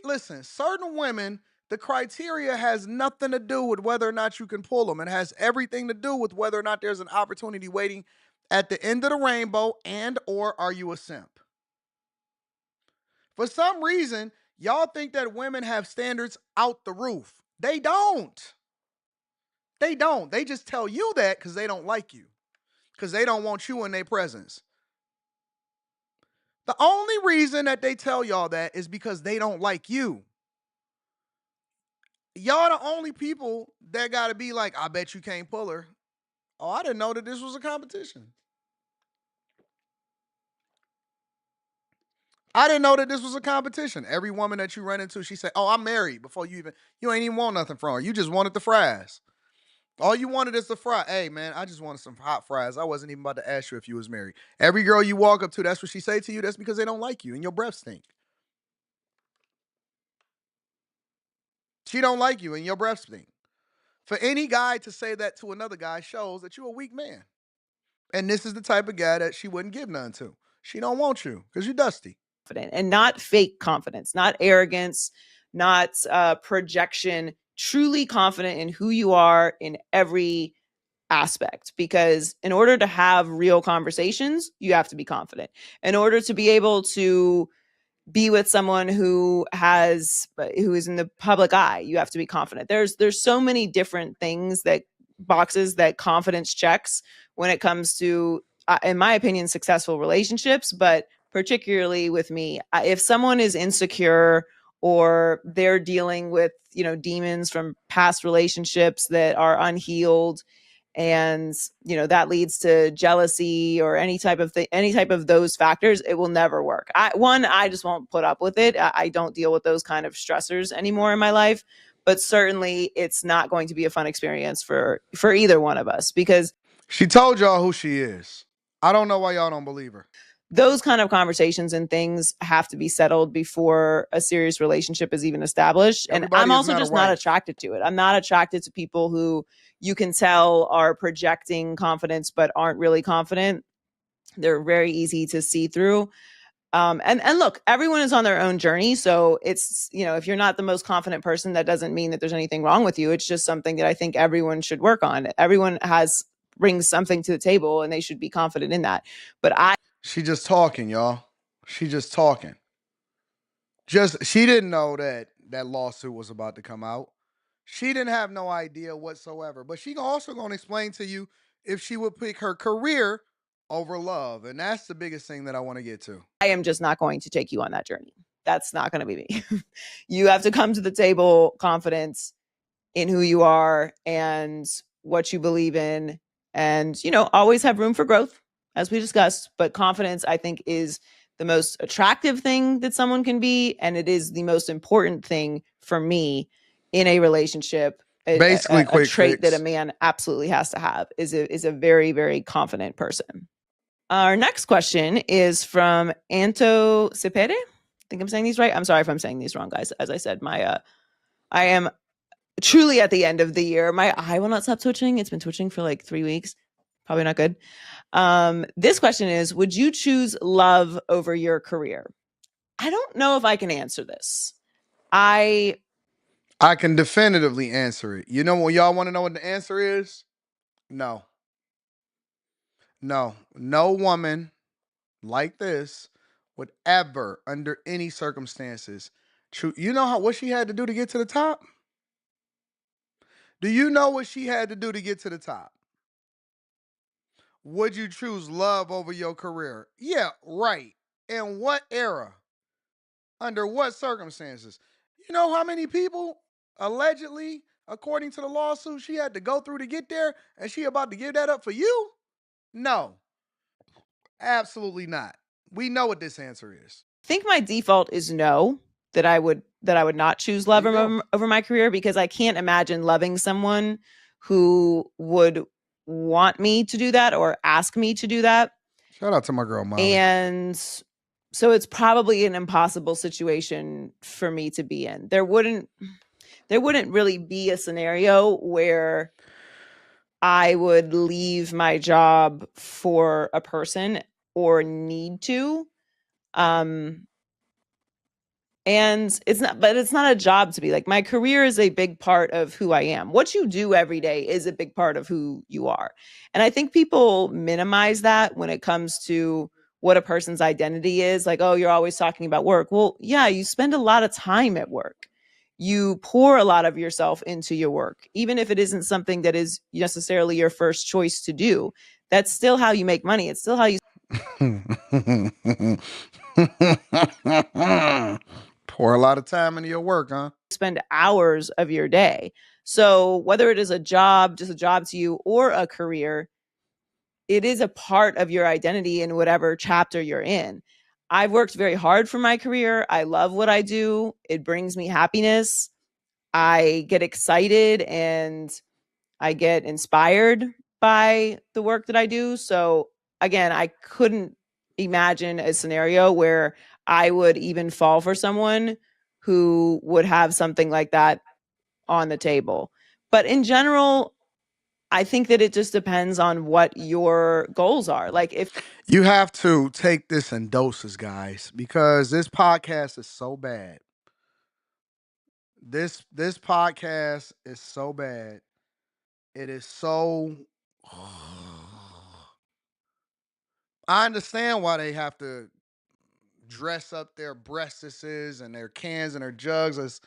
Listen, certain women, the criteria has nothing to do with whether or not you can pull them. It has everything to do with whether or not there's an opportunity waiting at the end of the rainbow, and or are you a simp? For some reason, y'all think that women have standards out the roof. They don't. They don't. They just tell you that because they don't like you, because they don't want you in their presence. The only reason that they tell y'all that is because they don't like you. Y'all the only people that got to be like, I bet you can't pull her. Oh, I didn't know that this was a competition. I didn't know that this was a competition. Every woman that you run into, she said, oh, I'm married, before you ain't even want nothing from her. You just wanted the fries. All you wanted is the fry. Hey, man, I just wanted some hot fries. I wasn't even about to ask you if you was married. Every girl you walk up to, that's what she say to you. That's because they don't like you and your breath stink. She don't like you and your breath stink. For any guy to say that to another guy shows that you're a weak man. And this is the type of guy that she wouldn't give none to. She don't want you because you're dusty. And not fake confidence, not arrogance, not projection, truly confident in who you are in every aspect. Because in order to have real conversations, you have to be confident. In order to be able to be with someone who is in the public eye, you have to be confident. There's so many different things, that boxes that confidence checks when it comes to, in my opinion, successful relationships. But particularly with me, if someone is insecure or they're dealing with, demons from past relationships that are unhealed, and that leads to jealousy or any type of those factors, it will never work. I just won't put up with it. I don't deal with those kind of stressors anymore in my life. But certainly it's not going to be a fun experience for either one of us, because she told y'all who she is. I don't know why y'all don't believe her. Those kind of conversations and things have to be settled before a serious relationship is even established. And I'm also just not attracted to it. I'm not attracted to people who you can tell are projecting confidence but aren't really confident. They're very easy to see through. And look, everyone is on their own journey. So it's, if you're not the most confident person, that doesn't mean that there's anything wrong with you. It's just something that I think everyone should work on. Everyone brings something to the table and they should be confident in that. But she just talking, y'all. She just talking. She didn't know that lawsuit was about to come out. She didn't have no idea whatsoever. But she also going to explain to you if she would pick her career over love. And that's the biggest thing that I want to get to. I am just not going to take you on that journey. That's not going to be me. You have to come to the table confident in who you are and what you believe in, and, always have room for growth, as we discussed. But confidence, I think, is the most attractive thing that someone can be. And it is the most important thing for me in a relationship. Basically, a trait that a man absolutely has to have is a very, very confident person. Our next question is from Anton Daniels. I think I'm saying these right. I'm sorry if I'm saying these wrong, guys. As I said, I am truly at the end of the year. My eye will not stop twitching. It's been twitching for like 3 weeks. Probably not good. This question is, would you choose love over your career? I don't know if I can answer this. I can definitively answer it. You know what y'all want to know what the answer is? No. No woman like this would ever, under any circumstances, you know what she had to do to get to the top? Do you know what she had to do to get to the top? Would you choose love over your career? Yeah, right. In what era? Under what circumstances? You know how many people, allegedly, according to the lawsuit, she had to go through to get there, and she about to give that up for you? No. Absolutely not. We know what this answer is. I think my default is no, that I would not choose love over my career, because I can't imagine loving someone who would want me to do that or ask me to do that. Shout out to my girl Molly. And so it's probably an impossible situation for me to be in. there wouldn't really be a scenario where I would leave my job for a person or need to. And it's not a job to be like, my career is a big part of who I am. What you do every day is a big part of who you are. And I think people minimize that when it comes to what a person's identity is. Like, oh, you're always talking about work. Well, yeah, you spend a lot of time at work. You pour a lot of yourself into your work, even if it isn't something that is necessarily your first choice to do. That's still how you make money. It's still how you Pour a lot of time into your work, huh? spend hours of your day. So whether it is a job, just a job to you, or a career, it is a part of your identity in whatever chapter you're in. I've worked very hard for my career. I love what I do. It brings me happiness. I get excited and I get inspired by the work that I do. So again, I couldn't imagine a scenario where I would even fall for someone who would have something like that on the table. But in general, I think that it just depends on what your goals are. Like if You have to take this in doses, guys, because this podcast is so bad. This podcast is so bad. It is so I understand why they have to dress up their breastises and their cans and their jugs,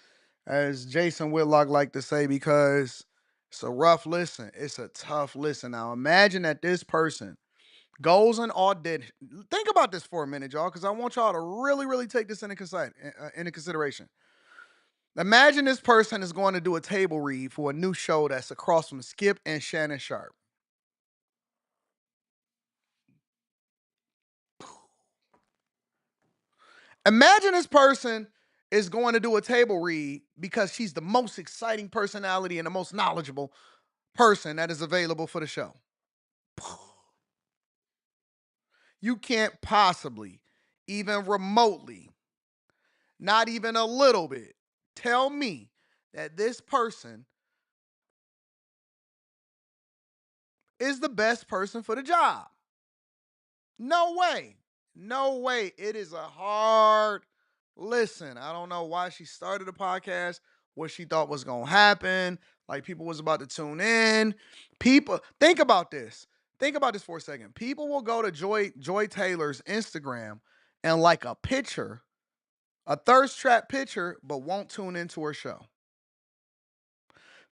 as Jason Whitlock like to say, because it's a rough listen. It's a tough listen. Now imagine that this person goes and audit. Think about this for a minute, y'all, because I want y'all to really, really take this into consideration. Imagine this person is going to do a table read for a new show that's across from Skip and Shannon Sharp. Imagine this person is going to do a table read because she's the most exciting personality and the most knowledgeable person that is available for the show. You can't possibly, even remotely, not even a little bit, tell me that this person is the best person for the job. No way. No way. It is a hard listen. I don't know why she started the podcast, what she thought was going to happen. Like people was about to tune in. People, think about this. Think about this for a second. People will go to Joy Taylor's Instagram and like a picture, a thirst trap picture, but won't tune into her show.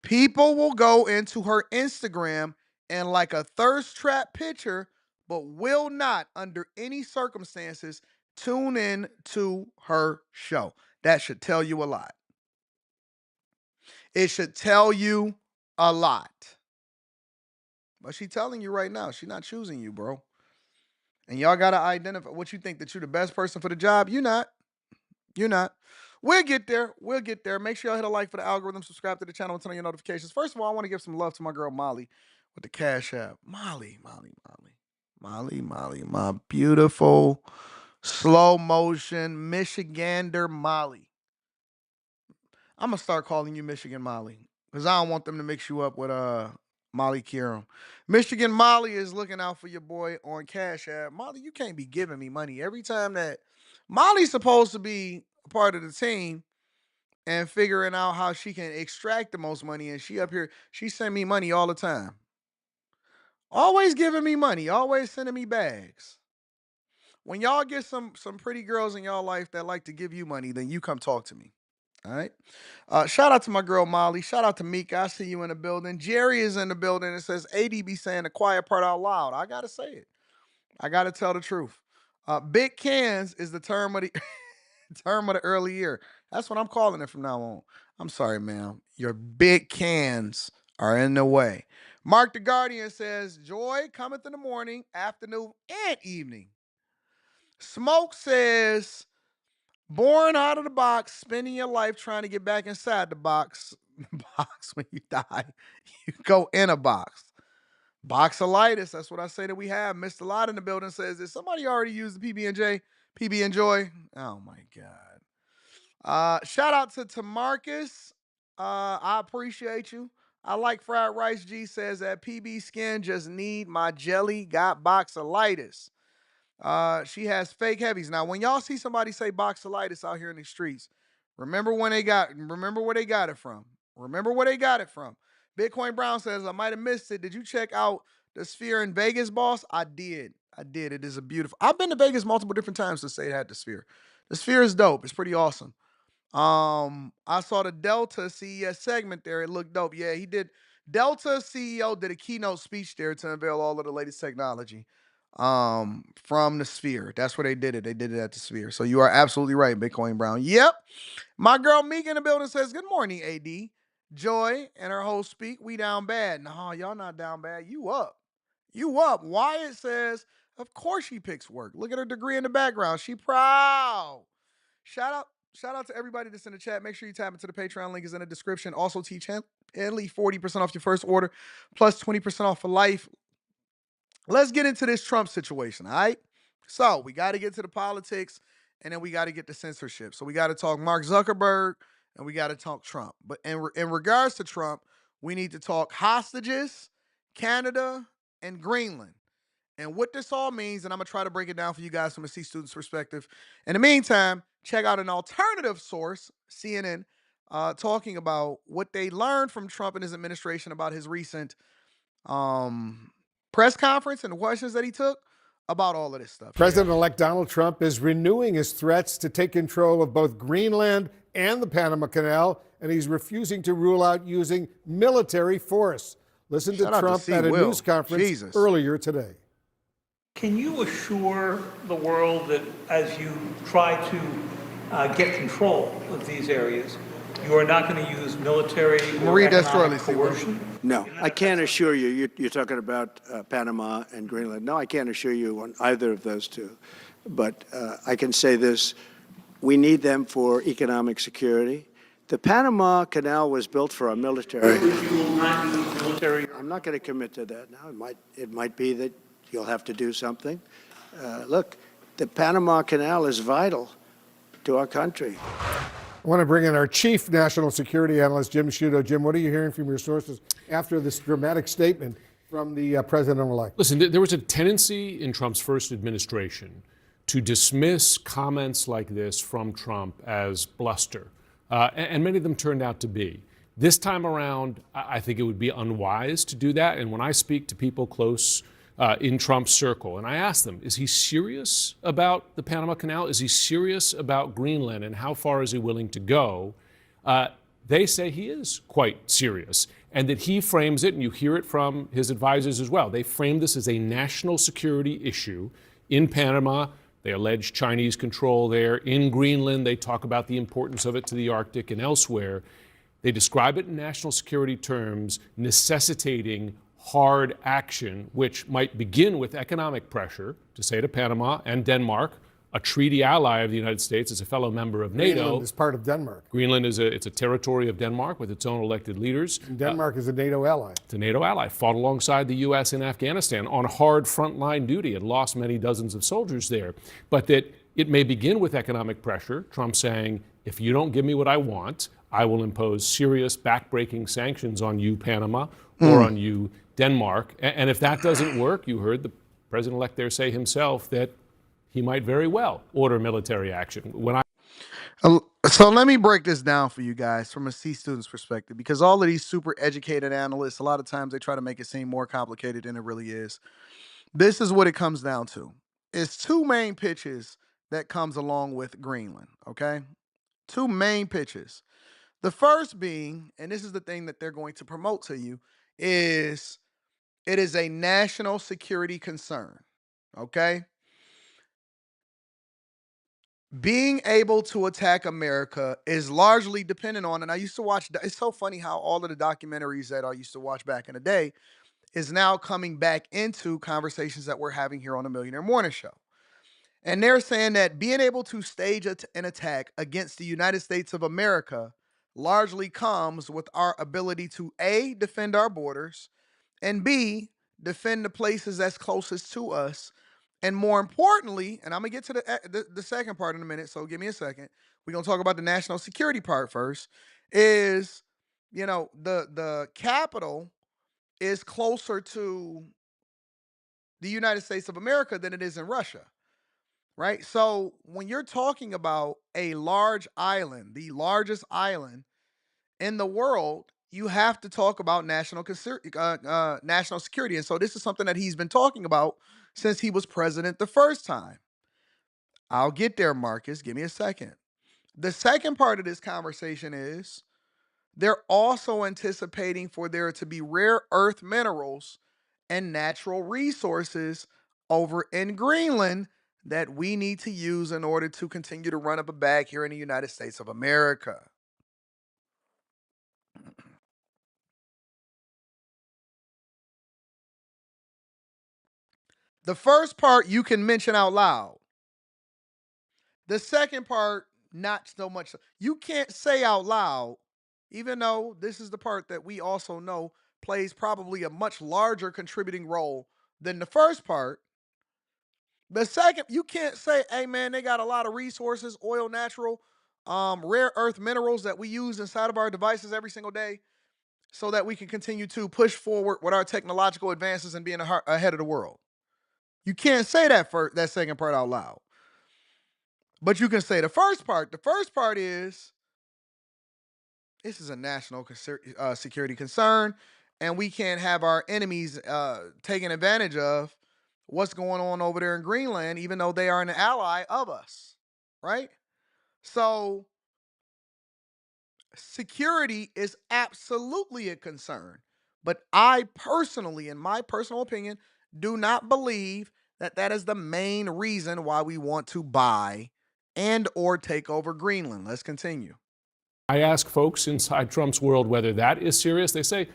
People will go into her Instagram and like a thirst trap picture, but will not, under any circumstances, tune in to her show. That should tell you a lot. It should tell you a lot. But she's telling you right now, she's not choosing you, bro. And y'all got to identify what you think, that you're the best person for the job. You're not. You're not. We'll get there. We'll get there. Make sure y'all hit a like for the algorithm, subscribe to the channel, and turn on your notifications. First of all, I want to give some love to my girl Molly with the Cash App. Molly, my beautiful, slow motion Michigander Molly. I'm going to start calling you Michigan Molly because I don't want them to mix you up with Molly Kieran. Michigan Molly is looking out for your boy on Cash App. Molly, you can't be giving me money every time that Molly's supposed to be a part of the team and figuring out how she can extract the most money. And she up here, she send me money all the time. Always giving me money, always sending me bags. When y'all get some pretty girls in y'all life that like to give you money, then you come talk to me. All right. Shout out to my girl Molly. Shout out to Mika. I see you in the building. Jerry is in the building. It says ADB saying the quiet part out loud. I gotta say it. I gotta tell the truth. Big cans is the term of the term of the early year. That's what I'm calling it from now on. I'm sorry, ma'am. Your big cans are in the way. Mark the Guardian says joy cometh in the morning, afternoon, and evening. Smoke says born out of the box, spending your life trying to get back inside the box. When you die, you go in a box. Boxolitis, that's what I say that we have. Mr. Lot in the building says, did somebody already use the PB&J? PB and Joy? Oh my God. Shout out to Tamarcus I appreciate you. I like fried rice. G says that PB Skin just need my jelly. Got boxolitis. She has fake heavies. Now, when y'all see somebody say boxolitis out here in the streets, remember where they got it from. Remember where they got it from. Bitcoin Brown says, I might have missed it. Did you check out the Sphere in Vegas, boss? I did. It is a beautiful. I've been to Vegas multiple different times to say it had the Sphere. The Sphere is dope. It's pretty awesome. I saw the Delta CES segment there. It looked dope. Yeah, he did. Delta CEO did a keynote speech there to unveil all of the latest technology from the Sphere. That's where they did it. They did it at the Sphere. So you are absolutely right, Bitcoin Brown. Yep. My girl Meek in the building says, good morning, AD. Joy and her host speak. We down bad. No, y'all not down bad. You up. You up. Wyatt says, of course she picks work. Look at her degree in the background. She proud. Shout out to everybody that's in the chat. Make sure you tap into the Patreon link is in the description. Also, Tiege Hanley, 40% off your first order, plus 20% off for life. Let's get into this Trump situation, all right? So we got to get to the politics, and then we got to get to censorship. So we got to talk Mark Zuckerberg, and we got to talk Trump. But in regards to Trump, we need to talk hostages, Canada, and Greenland. And what this all means, and I'm going to try to break it down for you guys from a C student's perspective. In the meantime, check out an alternative source, CNN, talking about what they learned from Trump and his administration about his recent press conference and the questions that he took about all of this stuff. President-elect Donald Trump is renewing his threats to take control of both Greenland and the Panama Canal, and he's refusing to rule out using military force. Listen to Trump at a news conference earlier today. Can you assure the world that as you try to get control of these areas, you are not going to use military or economic coercion? No, I can't assure you. You're talking about Panama and Greenland. No, I can't assure you on either of those two. But I can say this. We need them for economic security. The Panama Canal was built for our military. I'm not going to commit to that now. It might be that you'll have to do something. Look, the Panama Canal is vital to our country. I want to bring in our chief national security analyst, Jim Sciutto. Jim, what are you hearing from your sources after this dramatic statement from the president-elect? Listen, there was a tendency in Trump's first administration to dismiss comments like this from Trump as bluster, and many of them turned out to be. This time around, I think it would be unwise to do that, and when I speak to people close in Trump's circle, and I ask them, is he serious about the Panama Canal? Is he serious about Greenland, and how far is he willing to go? They say he is quite serious, and that he frames it, and you hear it from his advisors as well. They frame this as a national security issue. In Panama, they allege Chinese control there. In Greenland, they talk about the importance of it to the Arctic and elsewhere. They describe it in national security terms, necessitating hard action, which might begin with economic pressure, to say to Panama and Denmark, a treaty ally of the United States, as a fellow member of NATO. Greenland is part of Denmark. Greenland is it's a territory of Denmark with its own elected leaders. And Denmark is a NATO ally. It's a NATO ally, fought alongside the U.S. in Afghanistan on hard frontline duty and lost many dozens of soldiers there. But that it may begin with economic pressure, Trump saying, if you don't give me what I want, I will impose serious backbreaking sanctions on you, Panama, or on you, Denmark. And if that doesn't work, you heard the president-elect there say himself that he might very well order military action. So let me break this down for you guys from a C student's perspective, because all of these super educated analysts, a lot of times they try to make it seem more complicated than it really is. This is what it comes down to. It's two main pitches that comes along with Greenland, okay? Two main pitches. The first being, and this is the thing that they're going to promote to you, is it is a national security concern, okay? Being able to attack America is largely dependent on, and I used to watch, it's so funny how all of the documentaries that I used to watch back in the day is now coming back into conversations that we're having here on the Millionaire Morning Show. And they're saying that being able to stage an attack against the United States of America largely comes with our ability to A, defend our borders, and B, defend the places that's closest to us. And more importantly, and I'm going to get to the second part in a minute, so give me a second. We're going to talk about the national security part first, is the capital is closer to the United States of America than it is in Russia, right? So when you're talking about a large island, the largest island in the world, you have to talk about national security. And so this is something that he's been talking about since he was president the first time. I'll get there, Marcus. Give me a second. The second part of this conversation is they're also anticipating for there to be rare earth minerals and natural resources over in Greenland that we need to use in order to continue to run up a bag here in the United States of America. The first part you can mention out loud. The second part, not so much. You can't say out loud, even though this is the part that we also know plays probably a much larger contributing role than the first part. The second, you can't say, hey man, they got a lot of resources, oil, natural, rare earth minerals that we use inside of our devices every single day so that we can continue to push forward with our technological advances and being ahead of the world. You can't say that second part out loud. But you can say the first part. The first part is this is a national security concern, and we can't have our enemies taking advantage of what's going on over there in Greenland, even though they are an ally of us, right? So security is absolutely a concern. But I personally, in my personal opinion, do not believe that that is the main reason why we want to buy and or take over Greenland. Let's continue. I ask folks inside Trump's world whether that is serious. They say,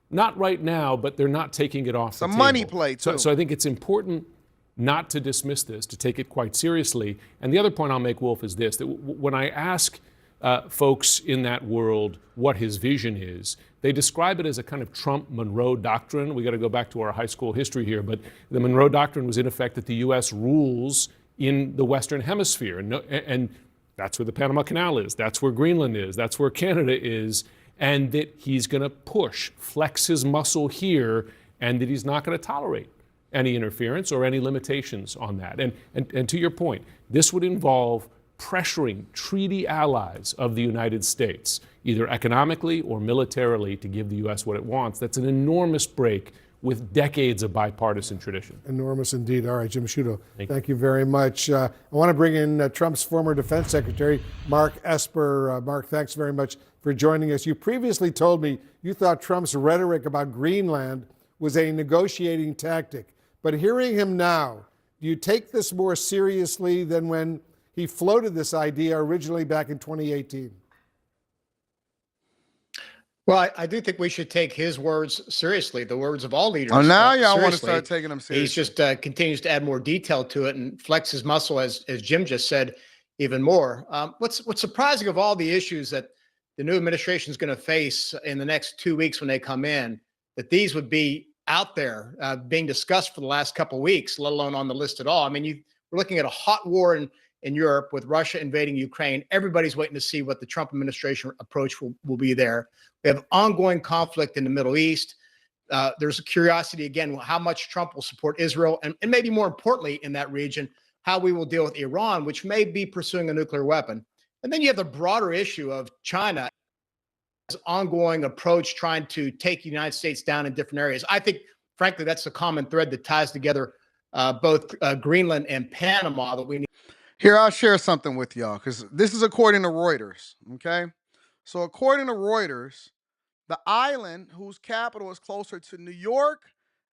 not right now, but they're not taking it off the table. It's a money play, too. So I think it's important not to dismiss this, to take it quite seriously. And the other point I'll make, Wolf, is this, that when I ask folks in that world what his vision is, they describe it as a kind of Trump-Monroe doctrine. We got to go back to our high school history here, but the Monroe doctrine was in effect that the U.S. rules in the Western Hemisphere. And that's where the Panama Canal is. That's where Greenland is. That's where Canada is. And that he's going to push, flex his muscle here, and that he's not going to tolerate any interference or any limitations on that. And to your point, this would involve pressuring treaty allies of the United States, either economically or militarily, to give the U.S. what it wants. That's an enormous break with decades of bipartisan tradition. Enormous indeed. All right, Jim Sciutto, thank you very much. I want to bring in Trump's former defense secretary, Mark Esper. Mark, thanks very much for joining us. You previously told me you thought Trump's rhetoric about Greenland was a negotiating tactic. But hearing him now, do you take this more seriously than when he floated this idea originally back in 2018? Well, I do think we should take his words seriously, the words of all leaders. Oh, now y'all want to start taking them seriously. He's just continues to add more detail to it and flex his muscle, as Jim just said, even more. What's surprising of all the issues that the new administration is going to face in the next 2 weeks when they come in, that these would be out there being discussed for the last couple of weeks, let alone on the list at all. I mean, we're looking at a hot war in Europe with Russia invading Ukraine. Everybody's waiting to see what the Trump administration approach will be there. We have ongoing conflict in the Middle East. There's a curiosity, again, how much Trump will support Israel, and maybe more importantly in that region, how we will deal with Iran, which may be pursuing a nuclear weapon. And then you have the broader issue of China's ongoing approach trying to take the United States down in different areas. I think, frankly, that's the common thread that ties together both Greenland and Panama that we need. Here, I'll share something with y'all, because this is according to Reuters, okay? So according to Reuters, the island whose capital is closer to New York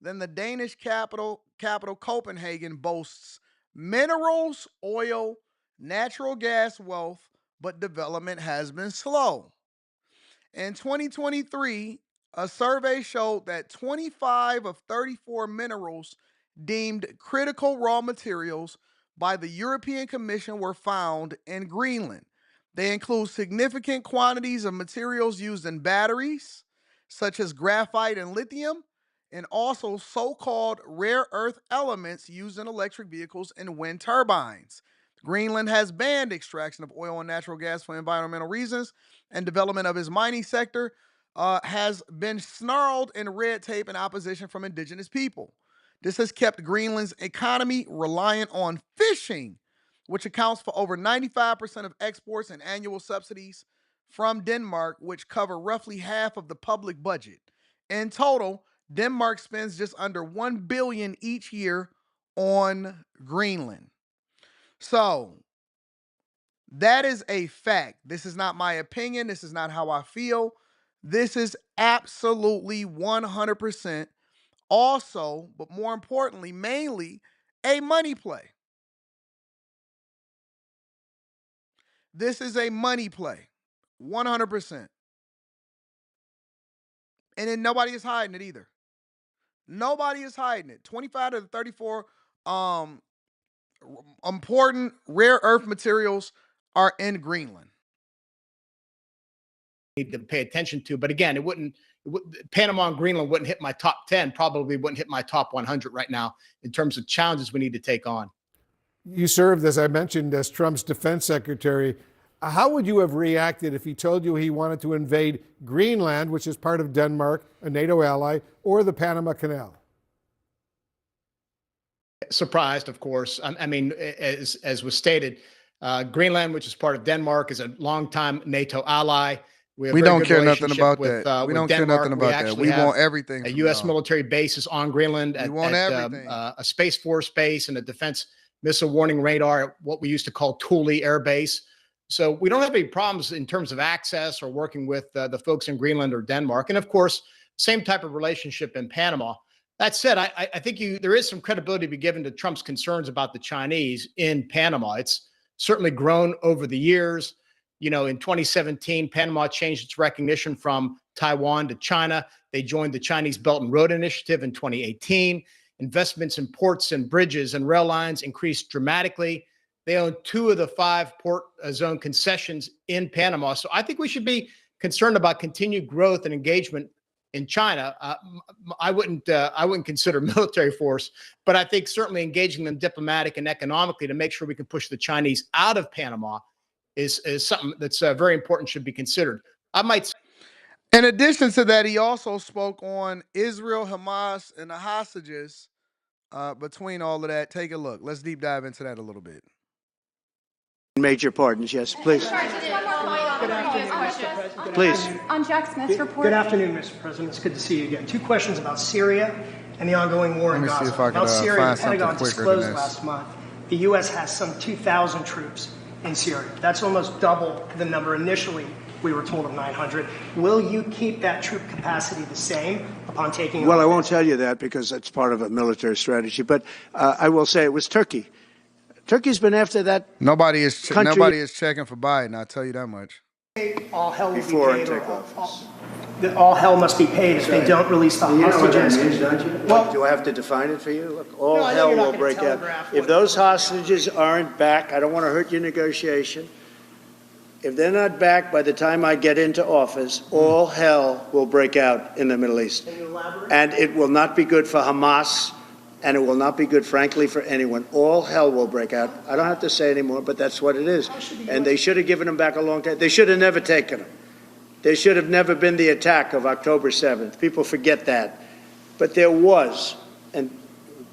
than the Danish capital Copenhagen boasts minerals, oil, natural gas wealth, but development has been slow. In 2023, a survey showed that 25 of 34 minerals deemed critical raw materials by the European Commission were found in Greenland. They include significant quantities of materials used in batteries, such as graphite and lithium, and also so-called rare earth elements used in electric vehicles and wind turbines. Greenland has banned extraction of oil and natural gas for environmental reasons and development of its mining sector. has been snarled in red tape and opposition from indigenous people. This has kept Greenland's economy reliant on fishing, which accounts for over 95% of exports and annual subsidies from Denmark, which cover roughly half of the public budget. In total, Denmark spends just under $1 billion each year on Greenland. So that is a fact. This is not my opinion. This is not how I feel. This is absolutely 100% also, but more importantly, mainly a money play. This is a money play, 100%. And then nobody is hiding it either. Nobody is hiding it. 25 to 34 important rare earth materials are in Greenland. Need to pay attention to, but again, Panama and Greenland wouldn't hit my top 10, probably wouldn't hit my top 100 right now in terms of challenges we need to take on. You served, as I mentioned, as Trump's defense secretary. How would you have reacted if he told you he wanted to invade Greenland, which is part of Denmark, a NATO ally, or the Panama Canal? Surprised, of course. I mean, as was stated, Greenland, which is part of Denmark, is a longtime NATO ally. We don't care nothing about that. We don't care nothing about that. We want everything. A U.S. military base is on Greenland. We want everything. A Space Force base and a defense missile warning radar, what we used to call Thule Air Base. So we don't have any problems in terms of access or working with the folks in Greenland or Denmark. And of course, same type of relationship in Panama. That said, I think there is some credibility to be given to Trump's concerns about the Chinese in Panama. It's certainly grown over the years. You know, in 2017, Panama changed its recognition from Taiwan to China. They joined the Chinese Belt and Road Initiative in 2018. Investments in ports and bridges and rail lines increased dramatically. They own 2 of the 5 port zone concessions in Panama. So I think we should be concerned about continued growth and engagement in China. I wouldn't consider military force, but I think certainly engaging them diplomatic and economically to make sure we can push the Chinese out of Panama is something that's very important, should be considered. In addition to that, he also spoke on Israel, Hamas, and the hostages. Between all of that, take a look. Let's deep dive into that a little bit. Major pardons, yes, please. Good afternoon, Mr. President. Please. On Jack Smith's report. Good afternoon, Mr. President. It's good to see you again. 2 questions about Syria and the ongoing war in Gaza. Let me see if I can about Syria, find the Pentagon something quicker disclosed than this. last month the U.S. has some 2,000 troops in Syria. That's almost double the number initially we were told of 900. Will you keep that troop capacity the same upon taking Well, over? I won't tell you that because it's part of a military strategy, but I will say it was Turkey. Turkey's been after that. Nobody is checking for Biden. I'll tell you that much. All hell will Before be I paid. take office. All hell must be paid if they don't release the You know what that hostages. means, don't you? Well, do I have to define it for you? Look, all No, I know hell you're not will gonna break out. telegraph If what- those hostages aren't back, I don't want to hurt your negotiation. If they're not back by the time I get into office, all hell will break out in the Middle East. Can you elaborate? And it will not be good for Hamas, and it will not be good, frankly, for anyone. All hell will break out. I don't have to say anymore, but that's what it is. And they should have given them back a long time. They should have never taken them. There should have never been the attack of October 7th. People forget that. But there was, and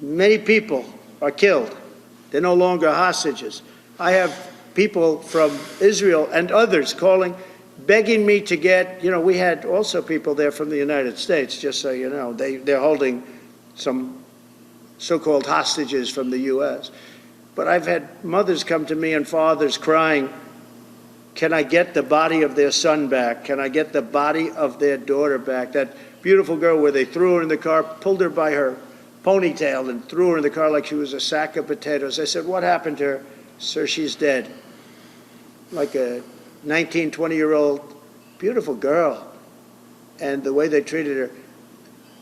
many people are killed. They're no longer hostages. I have people from Israel and others calling, begging me to get, we had also people there from the United States, just so you know. They're holding some so-called hostages from the U.S. But I've had mothers come to me and fathers crying, can I get the body of their son back? Can I get the body of their daughter back? That beautiful girl where they threw her in the car, pulled her by her ponytail and threw her in the car like she was a sack of potatoes. I said, what happened to her? Sir, she's dead. Like a 19, 20-year-old beautiful girl. And the way they treated her.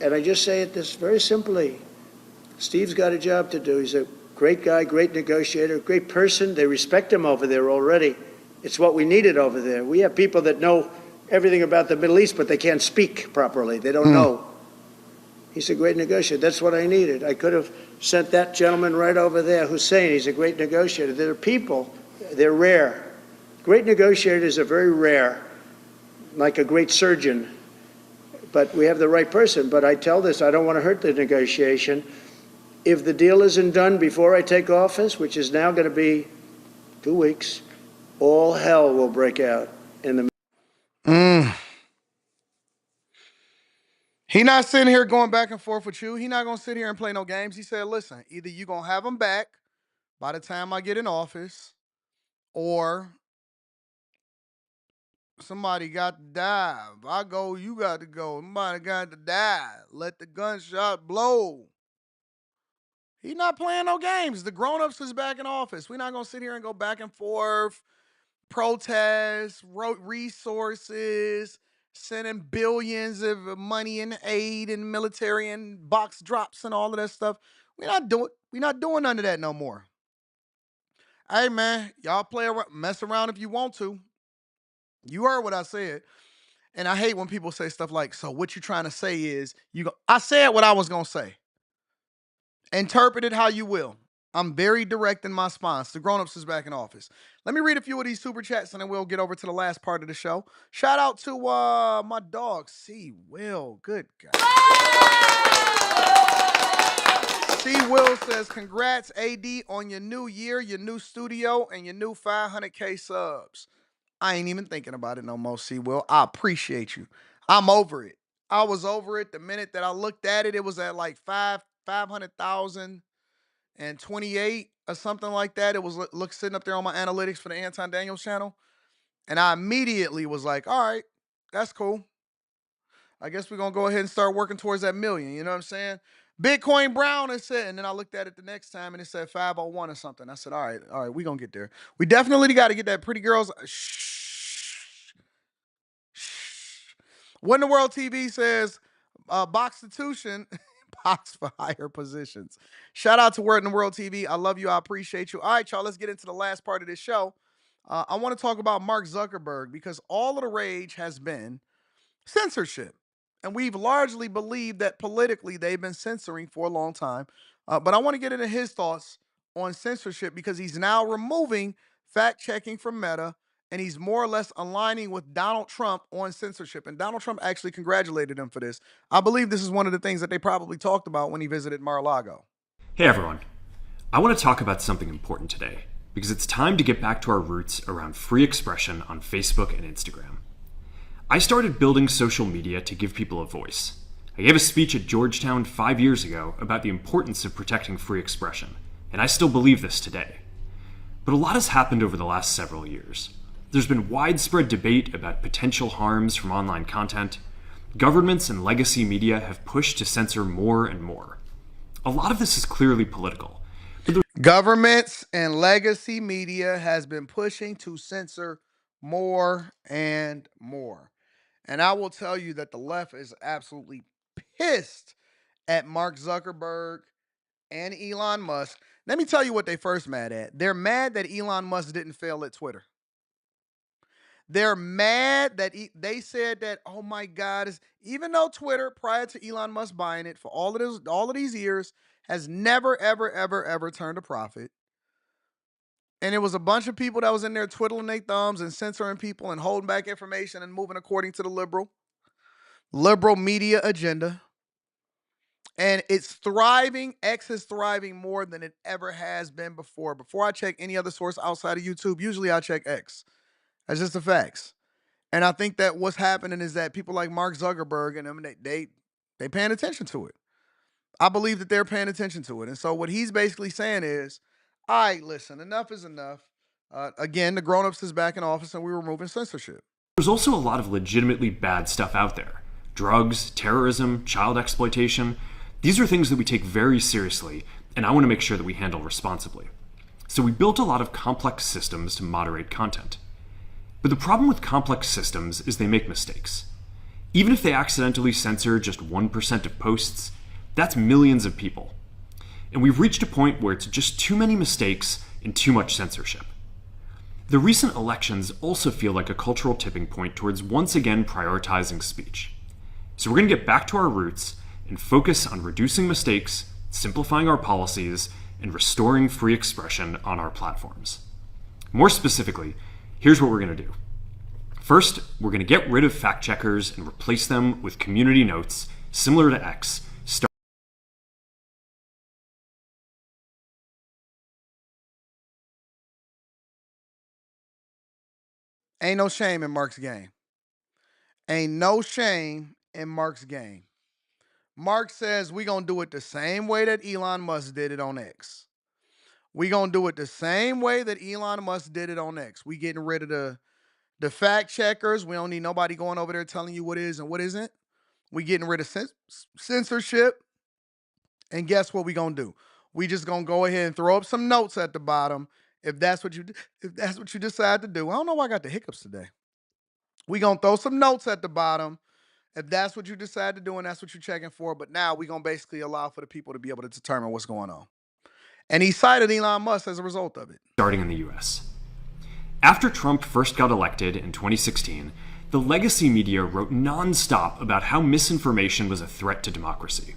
And I just say it this very simply. Steve's got a job to do. He's a great guy, great negotiator, great person. They respect him over there already. It's what we needed over there. We have people that know everything about the Middle East, but they can't speak properly. They don't know. He's a great negotiator. That's what I needed. I could have sent that gentleman right over there, Hussein. He's a great negotiator. There are people, they're rare. Great negotiators are very rare, like a great surgeon. but we have the right person. But I tell this, I don't want to hurt the negotiation. If the deal isn't done before I take office, which is now going to be 2 weeks, all hell will break out in the. He not sitting here going back and forth with you. He not going to sit here and play no games. He said, listen, either you going to have him back by the time I get in office, or somebody got to die. If I go, you got to go. Somebody got to die. Let the gunshot blow. He not playing no games. The grown-ups is back in office. We're not going to sit here and go back and forth, protests, resources, sending billions of money and aid and military and box drops and all of that stuff. We're not doing none of that no more. Hey, man, y'all play around, mess around if you want to. You heard what I said. And I hate when people say stuff like, so what you're trying to say is, I said what I was going to say. Interpret it how you will. I'm very direct in my response. The grown-ups is back in office. Let me read a few of these super chats and then we'll get over to the last part of the show. Shout out to my dog, C. Will. Good guy. C. Will says, congrats, AD, on your new year, your new studio, and your new 500K subs. I ain't even thinking about it no more, C. Will. I appreciate you. I'm over it. I was over it the minute that I looked at it. It was at like 500,028 or something like that. It was sitting up there on my analytics for the Anton Daniels channel. And I immediately was like, all right, that's cool. I guess we're going to go ahead and start working towards that million. You know what I'm saying? Bitcoin Brown, it said, and then I looked at it the next time and it said 501 or something. I said, all right, we're going to get there. We definitely got to get that pretty girls. Shh. What in the World TV says, Boxstitution, box for higher positions. Shout out to Word in the World TV. I love you. I appreciate you. All right, y'all, let's get into the last part of this show. I want to talk about Mark Zuckerberg because all of the rage has been censorship. And we've largely believed that politically they've been censoring for a long time. But I want to get into his thoughts on censorship because he's now removing fact-checking from Meta, and he's more or less aligning with Donald Trump on censorship. And Donald Trump actually congratulated him for this. I believe this is one of the things that they probably talked about when he visited Mar-a-Lago. Hey everyone. I want to talk about something important today because it's time to get back to our roots around free expression on Facebook and Instagram. I started building social media to give people a voice. I gave a speech at Georgetown 5 years ago about the importance of protecting free expression, and I still believe this today. But a lot has happened over the last several years. There's been widespread debate about potential harms from online content. Governments and legacy media have pushed to censor more and more. A lot of this is clearly political. Governments and legacy media has been pushing to censor more and more. And I will tell you that the left is absolutely pissed at Mark Zuckerberg and Elon Musk. Let me tell you what they first mad at. They're mad that Elon Musk didn't fail at Twitter. They're mad that they said that, oh my God, even though Twitter, prior to Elon Musk buying it for all of these years, has never, ever, ever, ever turned a profit. And it was a bunch of people that was in there twiddling their thumbs and censoring people and holding back information and moving according to the liberal media agenda. And it's thriving. X is thriving more than it ever has been before. Before I check any other source outside of YouTube, usually I check X. That's just the facts. And I think that what's happening is that people like Mark Zuckerberg and them, they paying attention to it. I believe that they're paying attention to it. And so what he's basically saying is, all right, listen, enough is enough. Again, the grown-ups is back in office and we're removing censorship. There's also a lot of legitimately bad stuff out there. Drugs, terrorism, child exploitation. These are things that we take very seriously, and I want to make sure that we handle responsibly. So we built a lot of complex systems to moderate content. But the problem with complex systems is they make mistakes. Even if they accidentally censor just 1% of posts, that's millions of people. And we've reached a point where it's just too many mistakes and too much censorship. The recent elections also feel like a cultural tipping point towards once again prioritizing speech. So we're going to get back to our roots and focus on reducing mistakes, simplifying our policies, and restoring free expression on our platforms. More specifically, here's what we're going to do. First, we're going to get rid of fact checkers and replace them with community notes similar to X. Ain't no shame in Mark's game. Ain't no shame in Mark's game. Mark says we going to do it the same way that Elon Musk did it on X. We going to do it the same way that Elon Musk did it on X. We getting rid of the fact checkers. We don't need nobody going over there telling you what is and what isn't. We getting rid of censorship. And guess what we going to do? We just going to go ahead and throw up some notes at the bottom if that's what you decide to do. I don't know why I got the hiccups today. We going to throw some notes at the bottom if that's what you decide to do and that's what you're checking for. But now we're going to basically allow for the people to be able to determine what's going on. And he cited Elon Musk as a result of it. Starting in the US. After Trump first got elected in 2016, the legacy media wrote nonstop about how misinformation was a threat to democracy.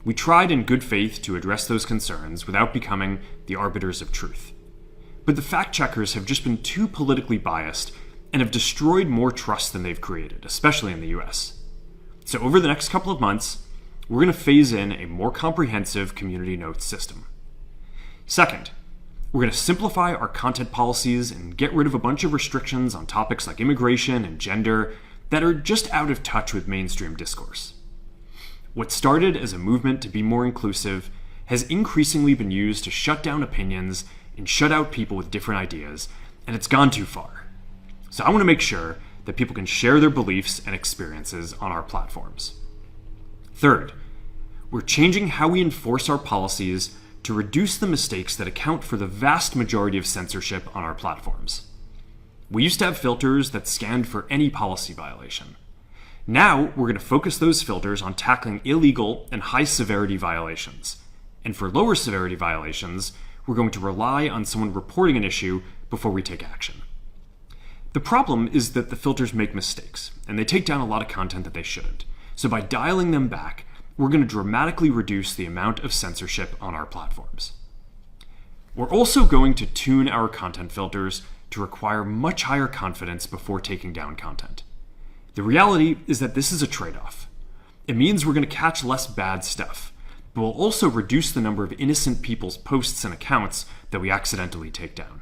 We tried in good faith to address those concerns without becoming the arbiters of truth. But the fact checkers have just been too politically biased and have destroyed more trust than they've created, especially in the US. So over the next couple of months, we're going to phase in a more comprehensive community notes system. Second, we're going to simplify our content policies and get rid of a bunch of restrictions on topics like immigration and gender that are just out of touch with mainstream discourse. What started as a movement to be more inclusive has increasingly been used to shut down opinions and shut out people with different ideas, and it's gone too far. So I want to make sure that people can share their beliefs and experiences on our platforms. Third, we're changing how we enforce our policies to reduce the mistakes that account for the vast majority of censorship on our platforms. We used to have filters that scanned for any policy violation. Now, we're going to focus those filters on tackling illegal and high-severity violations. And for lower severity violations, we're going to rely on someone reporting an issue before we take action. The problem is that the filters make mistakes, and they take down a lot of content that they shouldn't. So by dialing them back, we're going to dramatically reduce the amount of censorship on our platforms. We're also going to tune our content filters to require much higher confidence before taking down content. The reality is that this is a trade-off. It means we're going to catch less bad stuff, but we'll also reduce the number of innocent people's posts and accounts that we accidentally take down.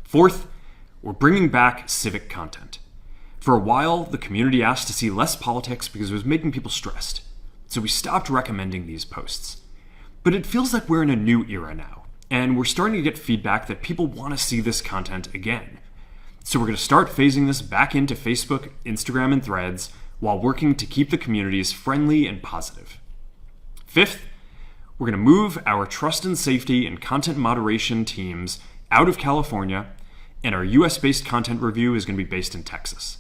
Fourth, we're bringing back civic content. For a while, the community asked to see less politics because it was making people stressed, so we stopped recommending these posts. But it feels like we're in a new era now, and we're starting to get feedback that people want to see this content again. So we're going to start phasing this back into Facebook, Instagram, and Threads while working to keep the communities friendly and positive. Fifth, we're going to move our trust and safety and content moderation teams out of California, and our US-based content review is going to be based in Texas.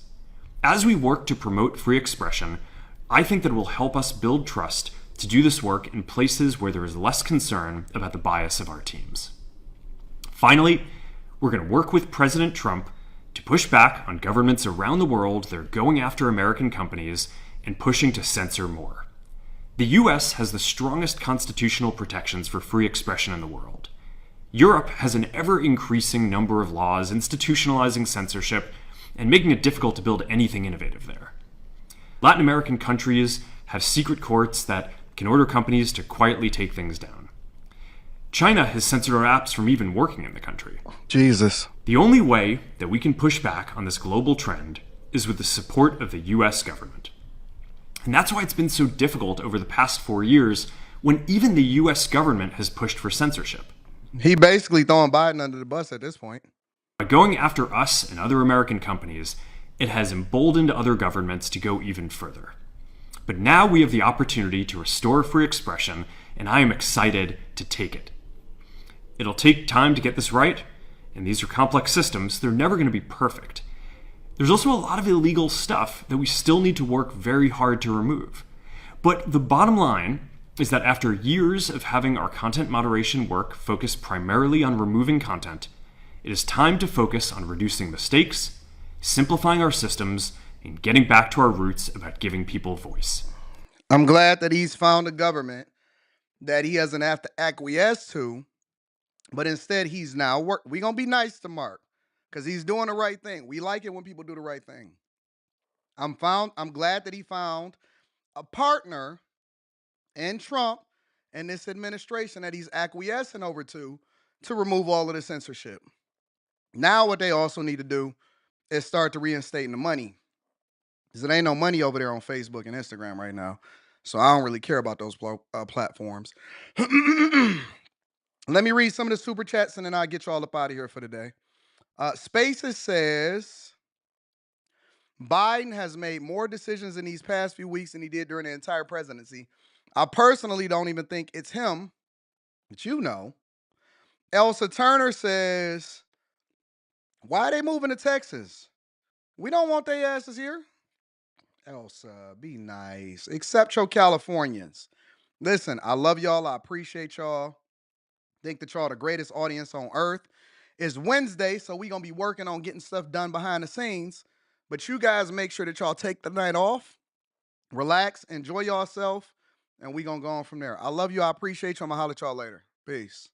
As we work to promote free expression, I think that it will help us build trust to do this work in places where there is less concern about the bias of our teams. Finally, we're going to work with President Trump to push back on governments around the world that are going after American companies and pushing to censor more. The US has the strongest constitutional protections for free expression in the world. Europe has an ever-increasing number of laws institutionalizing censorship and making it difficult to build anything innovative there. Latin American countries have secret courts that can order companies to quietly take things down. China has censored our apps from even working in the country. Jesus. The only way that we can push back on this global trend is with the support of the US government. And that's why it's been so difficult over the past 4 years when even the US government has pushed for censorship. He basically throwing Biden under the bus at this point. By going after us and other American companies, it has emboldened other governments to go even further. But now we have the opportunity to restore free expression, and I am excited to take it. It'll take time to get this right, and these are complex systems. They're never going to be perfect. There's also a lot of illegal stuff that we still need to work very hard to remove. But the bottom line is that after years of having our content moderation work focus primarily on removing content, it is time to focus on reducing mistakes, simplifying our systems, and getting back to our roots about giving people voice. I'm glad that he's found a government that he doesn't have to acquiesce to, but instead he's now we're going to be nice to Mark. because he's doing the right thing. We like it when people do the right thing. I'm glad that he found a partner in Trump and this administration that he's acquiescing over to remove all of the censorship. Now what they also need to do is start to reinstating the money. Because there ain't no money over there on Facebook and Instagram right now. So I don't really care about those platforms. Let me read some of the super chats and then I'll get you all up out of here for the day. Spaces says, Biden has made more decisions in these past few weeks than he did during the entire presidency. I personally don't even think it's him, but you know. Elsa Turner says, why are they moving to Texas? We don't want their asses here. Elsa, be nice. Accept your Californians. Listen, I love y'all. I appreciate y'all. Think that y'all the greatest audience on earth. It's Wednesday, so we going to be working on getting stuff done behind the scenes. But you guys make sure that y'all take the night off, relax, enjoy yourself, and we going to go on from there. I love you. I appreciate you. I'm going to holler at y'all later. Peace.